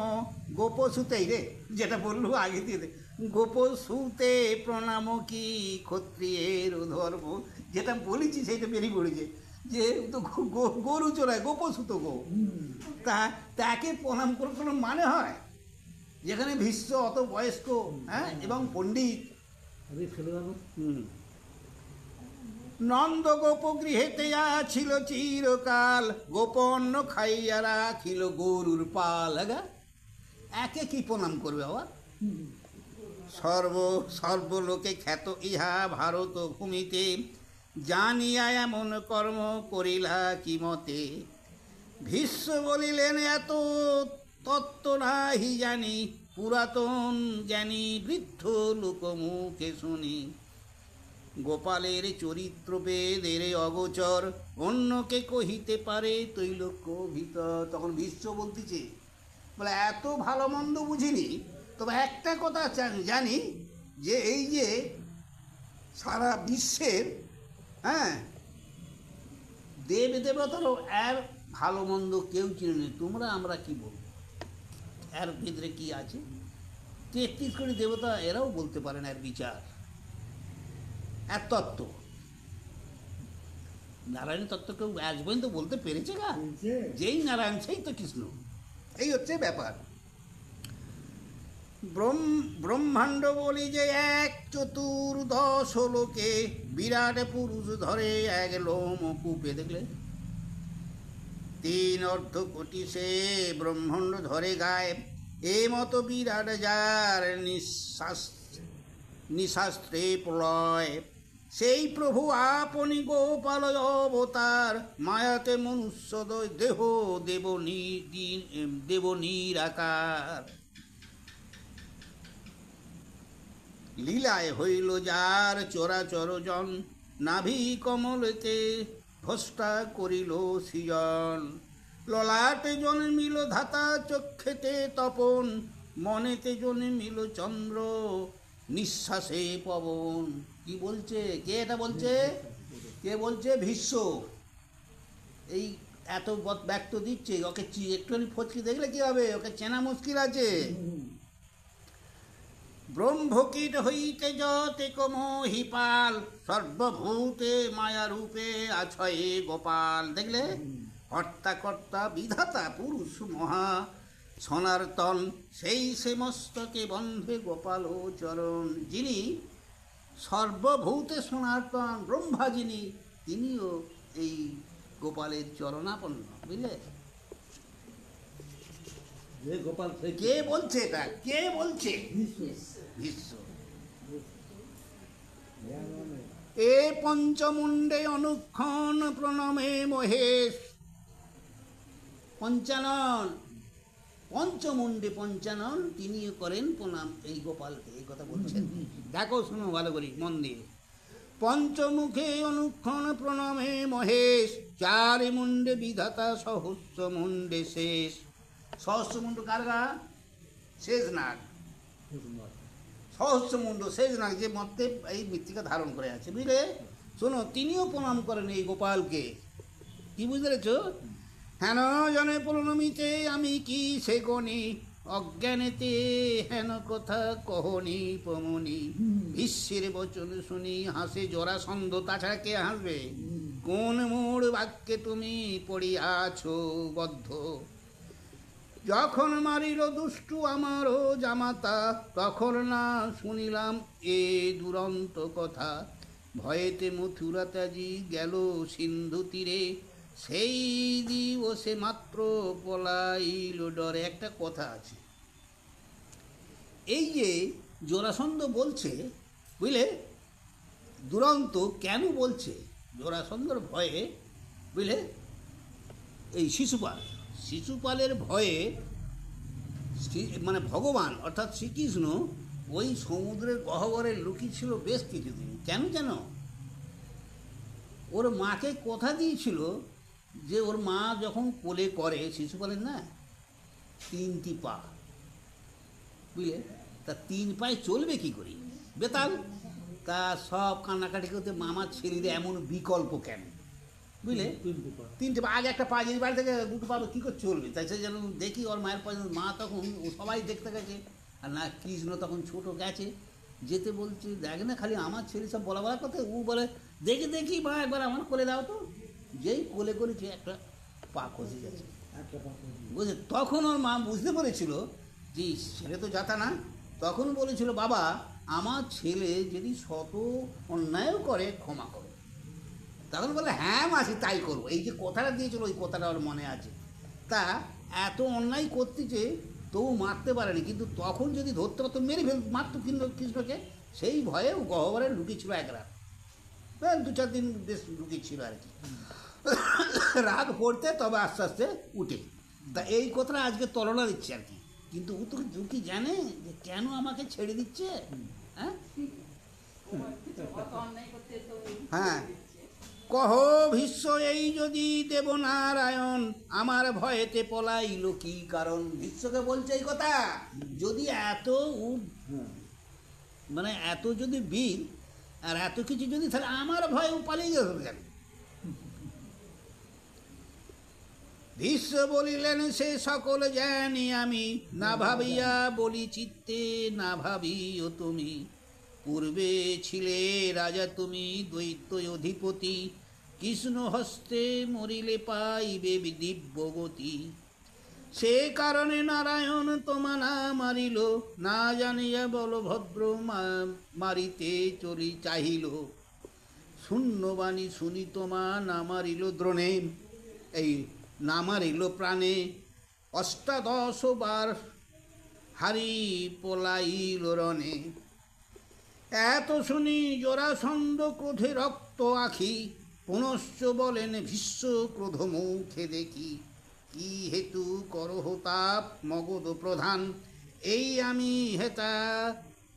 গোপসুতেই রে, যেটা বললু আগে দিয়ে দে, গোপসুতে প্রণাম কি ক্ষত্রিয়ের ধর্ম। যেটা বলেছি সেইটা বেরিয়ে পড়েছে, যে তো গরু চড়ায়, গোপসুত গো, তাকে প্রণাম করে কোনো মানে হয়? যেখানে ভীষ্ম অত বয়স্ক, হ্যাঁ, এবং পণ্ডিত। নন্দ গোপ গৃহেতে ছিল চিরকাল, গোপন্ন খাইয়া রাখিল গরুর পাল। আগা একে কি প্রণাম করবে বাবা? সর্বলোকে খ্যাত ইহা ভারত ভূমিতে, জানিয়া এমন কর্ম করিলা কি মতে। ভীষ্ম বলিলেন এত তত্ত্ব নাহি জানি, পুরাতন জ্ঞানী বৃদ্ধ লোকমুখে শুনি। গোপালের চরিত্র বেদের অগোচর, অন্যকে কহিতে পারে তৈলক্য ভিতর। তখন ভীষ্ম বলতেছে, বলে এত ভালো মন্দ বুঝিনি, তবে একটা কথা জানি যে এই যে সারা বিশ্বের দেব দেবতারও এর ভালো মন্দ কেউ চিনে নেই। তোমরা আমরা কি বলবো, এর ভিতরে কি আছে? 33 কোটি দেবতা এরাও বলতে পারেন এর বিচার, এর তত্ত্ব। নারায়ণের তত্ত্ব কেউ আজ পর্যন্ত বলতে পেরেছে না? যেই নারায়ণ সেই তো কৃষ্ণ। এই হচ্ছে ব্যাপার। ব্রহ্মাণ্ড বলি যে এক চতুর্দশ লোকে, বিরাট পুরুষ ধরে এক লোমকূপে। দেখলে 3 অর্ধ কোটি সে ব্রহ্মাণ্ড ধরে গায়ে, এ মতো বিরাট যার নিঃশাস্ত্রে প্রলয়। সেই প্রভু আপনি গোপালয় অবতার, মায়াতে মনুষ্য দেহ দেব নিরাকার। লীলায় হইল যার চরাচর জন, নাভি কমলতে ভস্তা করিল সৃজন। ললাটে জন্মিল ধাতা, চক্ষেতে তপন, মনেতে জন্মিল চন্দ্র, নিঃশ্বাসে পবন। কি বলছে? কে এটা বলছে? কে বলছে? ভীষ্ম। এই এত ব্যক্ত দিচ্ছে, ওকে একটুখানি ফচকি দেখলে কি হবে? ওকে চেনা মুশকিল আছে। ব্রহ্মকীট হইতে যতে মহিপাল, সর্বভূতে মায়া রূপে আছয়ে গোপাল। দেখলে হর্তা কর্তা বিধাতা পুরুষ মহা সনাতন, সেই সে মস্তকে বন্ধে গোপাল ও চরণ। যিনি সর্বভূতে সনাতন, ব্রহ্মা যিনি, তিনিও এই গোপালের চরণাপন্ন। বুঝলে? গোপাল কে বলছে এটা? কে বলছে? ভীষ্ম। এ পঞ্চমুণ্ডে অনুক্ষণ প্রণমে মহেশ। পঞ্চানন, পঞ্চমুণ্ডে পঞ্চানন, তিনিও করেন প্রণাম এই গোপালকে। এই কথা বলছেন। দেখো, শুনো ভালো করি মন দিয়ে। পঞ্চমুখে অনুক্ষণ প্রণমে মহেশ, 4 মুণ্ডে বিধাতা সহস্র মুণ্ডে শেষ। সহস্র মুণ্ড কারগা? শেষ নাগ। সহস্র মুণ্ড শেষ নাগ, যে মধ্যে এই মৃত্তিকা ধারণ করে আছে। বুঝলে? শোনো, তিনিও প্রণাম করেন এই গোপালকে। কি বুঝতে পেরেছ? হেন জনে প্রণমিতে আমি কি সে গণি, অজ্ঞানেতে হেন কথা কহনি পমনি। বিশ্বের বচন শুনি হাসে জরাসন্ধ, তাছাড়া কে হাসবে? কোন মোড় বাক্যে তুমি পড়িয়াছ বদ্ধ। যখন মারিল দুষ্টু আমারও জামাতা, তখন না শুনিলাম এ দুরন্ত কথা। ভয়েতে মথুরা ত্যাজি গেল সিন্ধু তীরে, সেই দিবসে মাত্র পলাইল ডরে। একটা কথা আছে, এই যে জরাসন্ধ বলছে, বুঝলে, দুরন্ত কেন বলছে? জরাসন্ধর ভয়ে, বুঝলে, এই শিশুপালের ভয়ে মানে ভগবান অর্থাৎ শ্রীকৃষ্ণ ওই সমুদ্রের গহ্বরে লুকিয়েছিল বেশ কিছুদিন। কেন যেন? ওর মাকে কথা দিয়েছিল যে ওর মা যখন কোলে করে, শিশুপালের না 3টি পা, বুঝলে, তা 3 পায়ে চলবে কি করে? বেতাল। তা সব কান্নাকাটি করতে, মামার ছেলেদের এমন বিকল্প কেন? বুঝলে, 3টে পা। আগে একটা পা যদি বাড়ি থেকে 2টো পা কী করে চলবে? তাই সে যেন দেখি ওর মায়ের পা। মা তখন সবাই দেখতে গেছে, আর না কৃষ্ণ তখন ছোট গেছে, যেতে বলছে দেখ না, খালি আমার ছেলে সব বলা কথা। ও বলে দেখি মা একবার আমার কোলে দাও তো। যেই কোলে করেছে একটা পা খসে গেছে, বুঝলে। তখন ওর মা বুঝতে পেরেছিল যে ছেলে তো যাতা না। তখন বলেছিল, বাবা আমার ছেলে যদি শত অন্যায়ও করে ক্ষমা করো। তখন বলে হ্যাঁ মাসি তাই করবো। এই যে কথাটা দিয়েছিল ওই কথাটা ওর মনে আছে। তা এত অন্যায় করতেছে তবু মারতে পারেনি, কিন্তু তখন যদি ধরতে পারতো মেরে মারত কৃষ্ণকে। সেই ভয়ে ও গহ্বরে লুকিয়েছিল এক রাত, 2-4 দিন বেশ লুকিয়েছিল আর কি। রাগ পড়তে তবে আস্তে আস্তে উঠে। তা এই কথাটা আজকে তুলনা দিচ্ছে আর কি। কিন্তু ও তো কি জানে যে কেন আমাকে ছেড়ে দিচ্ছে? হ্যাঁ হ্যাঁ, কহ ভীষ্ম এই যদি দেবনারায়ণ আমার ভয়েতে পলাইল কি কারণ? ভীষ্মকে বলছে এই কথা, যদি এত মানে এত যদি বীর আর এত কিছু যদি, তাহলে আমার ভয়ে পালিয়ে গেল কেন? ভীষ্ম বলিলেন সে সকল জানি আমি, না ভাবিয়া বলি চিত্তে না ভাবিও তুমি। পূর্বে ছিলে রাজা তুমি দৈত্য অধিপতি, কৃষ্ণ হস্তে মরিলে পাইবে দিব্য গতি। সে কারণে নারায়ণ তোমা না মারিল, না জানিয়া বলভদ্র মারিতে চলি চাহিল। শূন্যবাণী শুনি তোমা না মারিল দ্রোণে, এই না মারিল প্রাণে। 18 বার হারি পলাইল রণে। এত শুনি জরাসন্ধ ক্রোধে রক্ত আখি, পুনশ্চ বলেন ভীষ্ম ক্রোধ মুখে দেখি। কি হেতু করহ তাপ মগধ প্রধান, এই আমি হেতা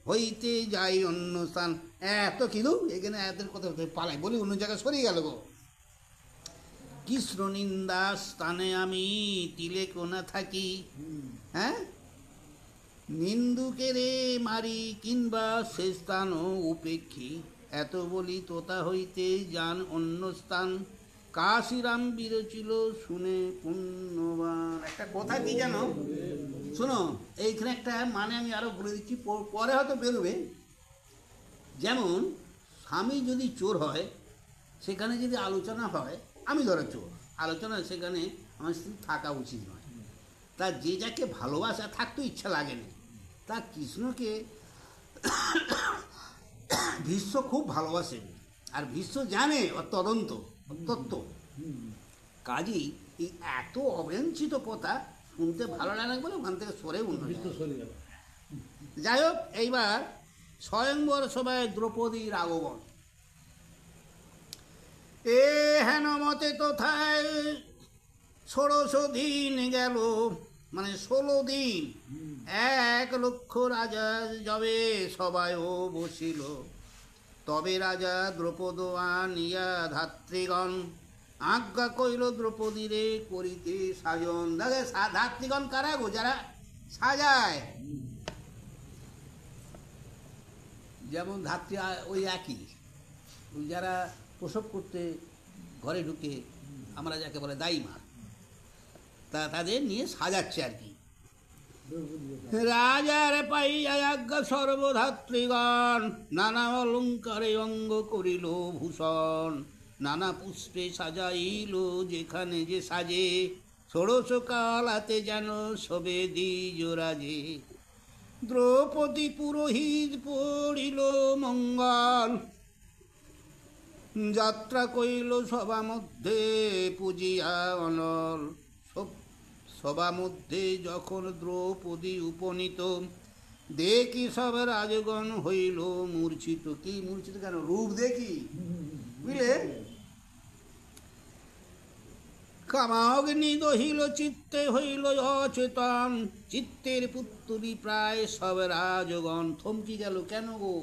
হইতে যাই অন্য স্থান। এত কিলু এখানে এদের কথা পালাই বলি অন্য জায়গায় সরিয়ে গেল গো। কৃষ্ণ নিন্দা স্থানে আমি তিলে কোনা থাকি, হ্যাঁ নিন্দুকেরে মারি কিংবা সে স্থান উপেক্ষী। এত বলি তোতা হইতে যান অন্য স্থান, কাশিরাম বিরচিল শুনে পুণ্যবান। একটা কথা কি জানো, শোনো এইখানে একটা মানে আমি আরো বলে দিচ্ছি, পরে হয়তো বেরোবে। যেমন স্বামী যদি চোর হয়, সেখানে যদি আলোচনা হয় আমি ধরো চোর, আলোচনা সেখানে আমার স্ত্রী থাকা উচিত নয়। তা যে যাকে ভালোবাসা থাকতেও ইচ্ছা লাগে না। তা কৃষ্ণকে ভীষ্ম খুব ভালোবাসে, আর ভীষ্ম জানে ওর তদন্ত তত্ত্ব। কাজেই এই এত অবাঞ্ছিত কথা শুনতে ভালো লাগে বলে ওখান থেকে সরে অন্য জায়গায়। যাই হোক, এইবার স্বয়ংবর সভায় দ্রৌপদীর আগমন। এ হেন মতে তথায় 16 দিন গেল, মানে 16 দিন 1 লক্ষ রাজা যবে সবায়ও বসিল। তবে রাজা দ্রৌপদ আনিয়া ধাত্রীগণ, আজ্ঞা কইল দ্রৌপদীরে করিতে সাজন। দেখে ধাত্রীগণ কারা গো? যারা সাজায়, যেমন ধাত্রী ওই একই, ওই যারা প্রসব করতে ঘরে ঢুকে আমরা যাকে বলে দাইমা, তা তাদের নিয়ে সাজাচ্ছে আর কি। রাজার পাইয়া আজ্ঞা সর্বধাত্রীগণ, নানা অলঙ্কারে অঙ্গ করিল ভূষণ। নানা পুষ্পে সাজাইল যেখানে যে সাজে, 16 কালাতে যেন সবে দ্বিজরাজে। দ্রৌপদী পুরোহিত পড়িল মঙ্গল, যাত্রা কইল সভা মধ্যে পূজিয়া অনল। সভা মধ্যে যখন দ্রৌপদী উপনীত, দেখি সব রাজগণ হইল মূর্ছিত। কি মূর্ছিত কেন? রূপ দেখি, বুঝলে? কামাগ্নি দহিল চিত্তে হইল অচেতন, চিত্তের পুত্তলি প্রায় সব রাজগণ। থমকি গেল, কেন গো?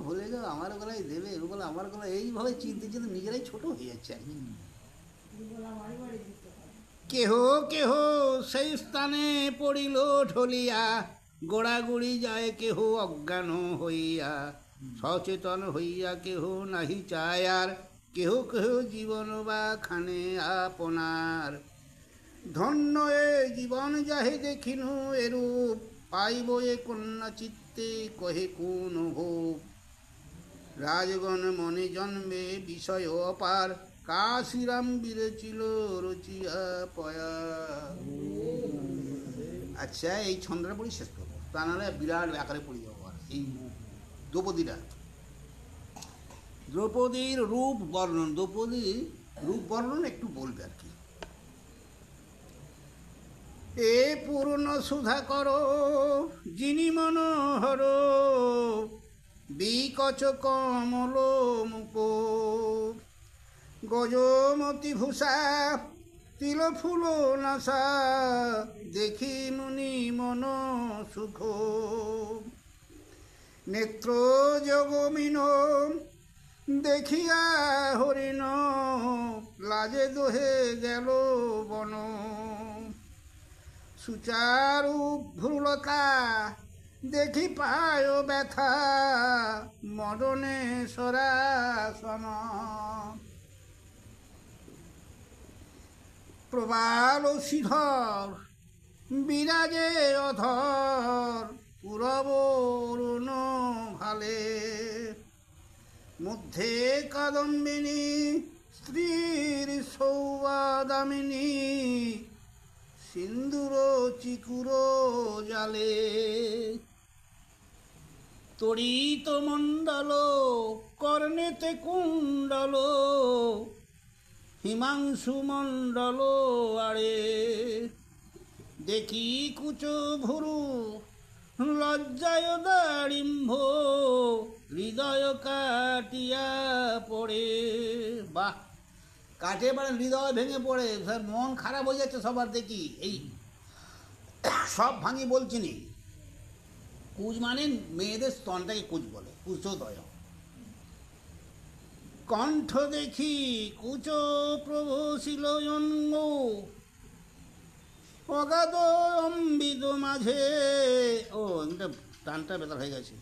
হলে গেল আমার গলায় দেবে, বলে আমার গলায়। এইভাবে চিনতে চিনতে নিজেরাই ছোট হয়ে যাচ্ছে আর কি। কেহ কেহ সেই স্থানে পড়িল ঢলিয়া, গোড়াগুড়ি যায় কেহ অজ্ঞান হইয়া। সচেতন হইয়া কেহ নাহি চায় আর, কেহ কেহ জীবন বা খানে আপনার। ধন্য এ জীবন যাহে দেখিনু এরূপ, পাইব এ কন্যা চিত্তে কহে কোন ভোগ। রাজগণ মনে জন্মে বিষয় অপার, কাশিরাম বিরচিল রচিয়া পয়া। আচ্ছা, এই ছন্দটা পড়ি শেষ করবো, তা নাহলে বিরাট আকারে পড়ে যাবো। আর এই দ্রৌপদীরা দ্রৌপদীর রূপ বর্ণন, দ্রৌপদীর রূপ বর্ণন একটু বলবে আর কি। এ পূর্ণ সুধা করো যিনি মনোহর, বিকচ কমল মুখ, গজমতি ভূষা তিল ফুল নাসা, দেখি মুনি মন সুখ, নেত্র জগমিন দেখিয়া হরিণ, লাজে দোহে গেল বন, সুচারু ভ্রুলতা দেখি পায় ব্যথা, মদনে সরাসন, প্রবাল শিধর বিরাজে অধর, পুরব অরুণ ভালে, মধ্যে কাদম্বিনী স্ত্রীর সৌবাদামিনী, সিন্দুর চিকুর জালে, তড়িত মণ্ডল কর্ণেতে কুণ্ডল, হিমাংশু মণ্ডল আড়ে, দেখি কুচ ভুরু লজ্জায় দাড়িম্ভ, হৃদয় কাটিয়া পড়ে। বাহ, কাটে মানে হৃদয় ভেঙে পড়ে, মন খারাপ হয়ে যাচ্ছে সবার দেখি। এই সব ভাঙি বলছি নি, কুচ মানে মেয়েদের স্তনটাকে কুচ বলে, কুচোদয়। কণ্ঠ দেখি কুচ প্রভশীল অঙ্গ, অগাধ অম্বিত মাঝে, ও এটা টানটা বেতার হয়ে গেছে।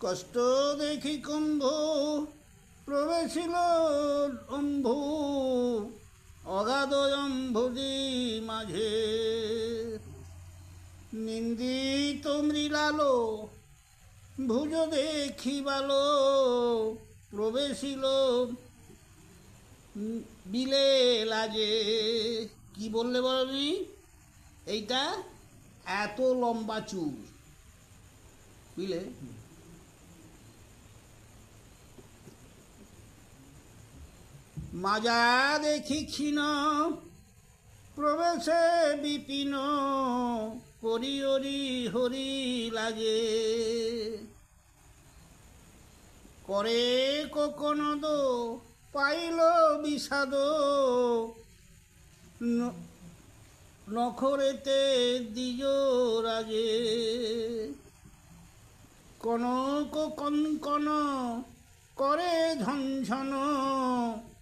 কষ্ট দেখি কুম্ভ প্রবেশিল অম্ভু, অগাধ অম্ভুজি মাঝে, নিন্দিত মৃলালো ভুজ দেখিবালো, প্রবেশিল বিলে লাজে। কি বললে বলনি? এইটা এত লম্বা চুল, বুঝলে? মাজা দেখি ক্ষীণ প্রবেশে বিপিন, হরি হরি হরি লাগে, করে কোকনদ পাইল বিষাদ, নখরেতে দ্বিজ রাজে, কনক কঙ্কন করে ঝনঝন,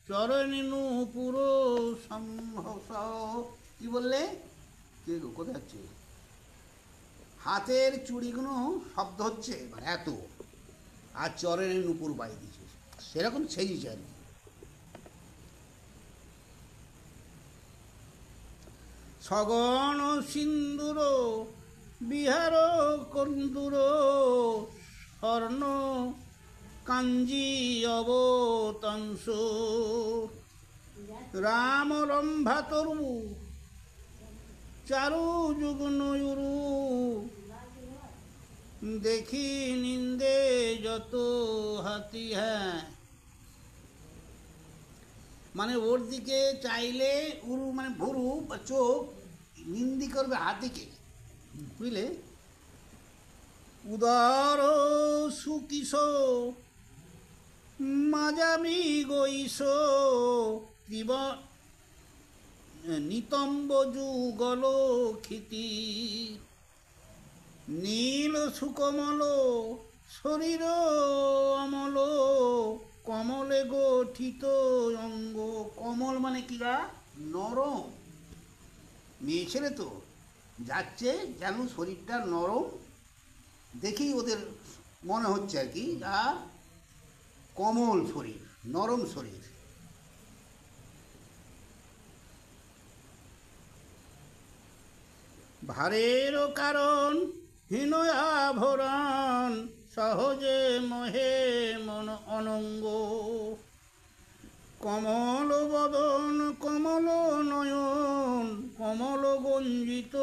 চরণে নূপুর সম্ভস। কি বললে? কে গো, কোথায় যাচ্ছে? হাতের চুড়িগুলো শব্দ হচ্ছে মানে এত, আর চরণে নূপুর বাই দিচ্ছে, সেরকম সেজিছে আর কি। সগণ সিন্দুর বিহার কন্দুর, স্বর্ণ কাঞ্জি অবতংশ, রাম রম্ভা তরু চারু যুগ্নয়ুরু, দেখি নিন্দে যত হাতি। হ্যাঁ, মানে ওর দিকে চাইলে উরু মানে ভুরু বা চোখ নিন্দি করবে হাতিকে, বুঝলে? উদর সুকিশ মাজামি গৈস, নিতম্ব যুগল ক্ষিতি, নীল সুকমল শরীর অমল, কমলে গঠিত অঙ্গ। কমল মানে কি গা? নরম। মেয়ে ছেলে তো যাচ্ছে যেন শরীরটা নরম, দেখি ওদের মনে হচ্ছে আর কি, আর কমল শরীর, নরম শরীর। ভারেরও কারণ হীন আভরণ, সহজে মহে মন অনঙ্গ, কমল বদন কমল নয়ন, কমল গঞ্জিত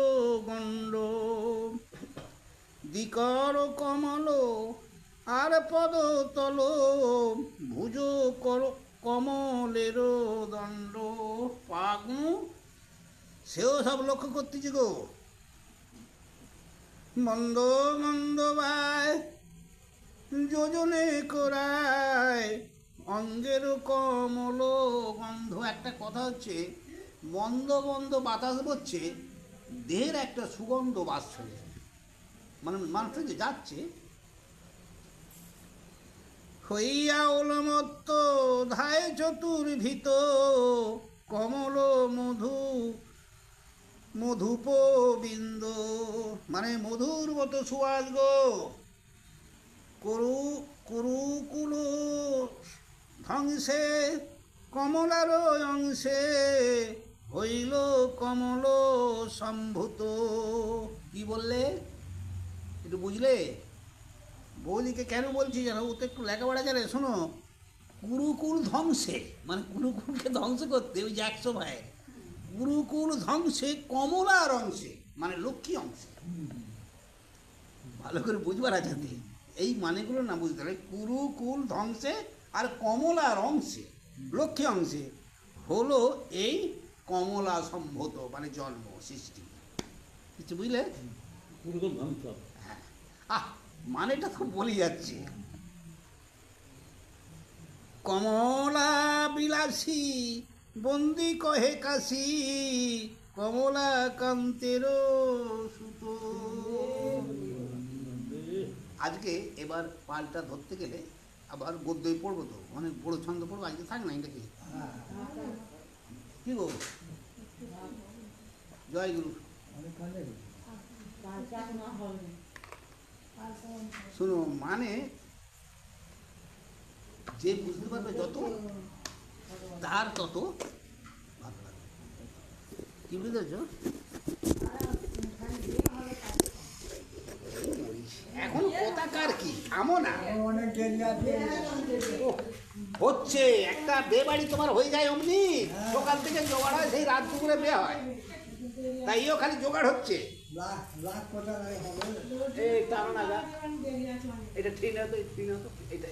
গণ্ড, দিকর কমল আর পদ তল ভুজ কর কমলের দণ্ড পাগ্নু সেও সব লক্ষ্য করতেছি গো। মন্দ মন্দ ভাই যোজনে করায় অঙ্গের কমল গন্ধ। একটা কথা হচ্ছে, মন্দ মন্দ বাতাস বচ্ছে, দেহের একটা সুগন্ধ বাস চলেছে, মানে মানুষটা যে যাচ্ছে। হইয়া ওলমত্ত ধায় চতুর্ভিত কমল মধু মধুপ বিন্দ, মানে মধুর মতো সুয়াস গো। করু কুরুকুল ধ্বংসে কমলার অংশে হইল কমল সম্ভূত। কি বললে একটু বুঝলে? বৌদিকে কেন বলছি জানো? ও তো একটু লেখাপড়া জানে। শোনো, কুরুকুল ধ্বংসে, মানে কুরুকুলকে ধ্বংস করতে, ওই যে 100 ভাই, কুরুকুল ধ্বংসে কমলার অংশে, মানে লক্ষ্মী অংশে। ভালো করে বুঝবার আছে, এই মানেগুলো না বুঝতে হবে। কুরুকুল ধ্বংসে আর কমলার অংশে, লক্ষ্মী অংশে হলো এই কমলা সম্ভূত, মানে জন্ম সৃষ্টি। কিছু বুঝলে? হ্যাঁ, মানেটা তো বলি যাচ্ছে। কমলা বিলাসী বন্দি কহে কাশি কমলা কান্তের সুত। আজকে এবার পালটা ধরতে গেলে আবার গদ্যই পড়বো, তো অনেক বড় ছন্দ পড়বো আজকে, থাক না এটা কি? কি গো, জয় গুরু। শুনো, মানে যে বুঝতে পারবে যত, তার তত ভালো লাগবে। কি বুঝেছ? এখন কথাকার কি থামো না, অনেক দেরি আছে। হচ্ছে একটা বে বাড়ি তোমার হয়ে যায় অমনি, সকাল থেকে জোগাড় হয়, সেই রাত দুপুরে বে হয়, তাইও খালি জোগাড় হচ্ছে। লাখ লাখ কথা নাই হবে। এই টানো না গা, এটা ঠিক না তো, ঠিক না তো, এটা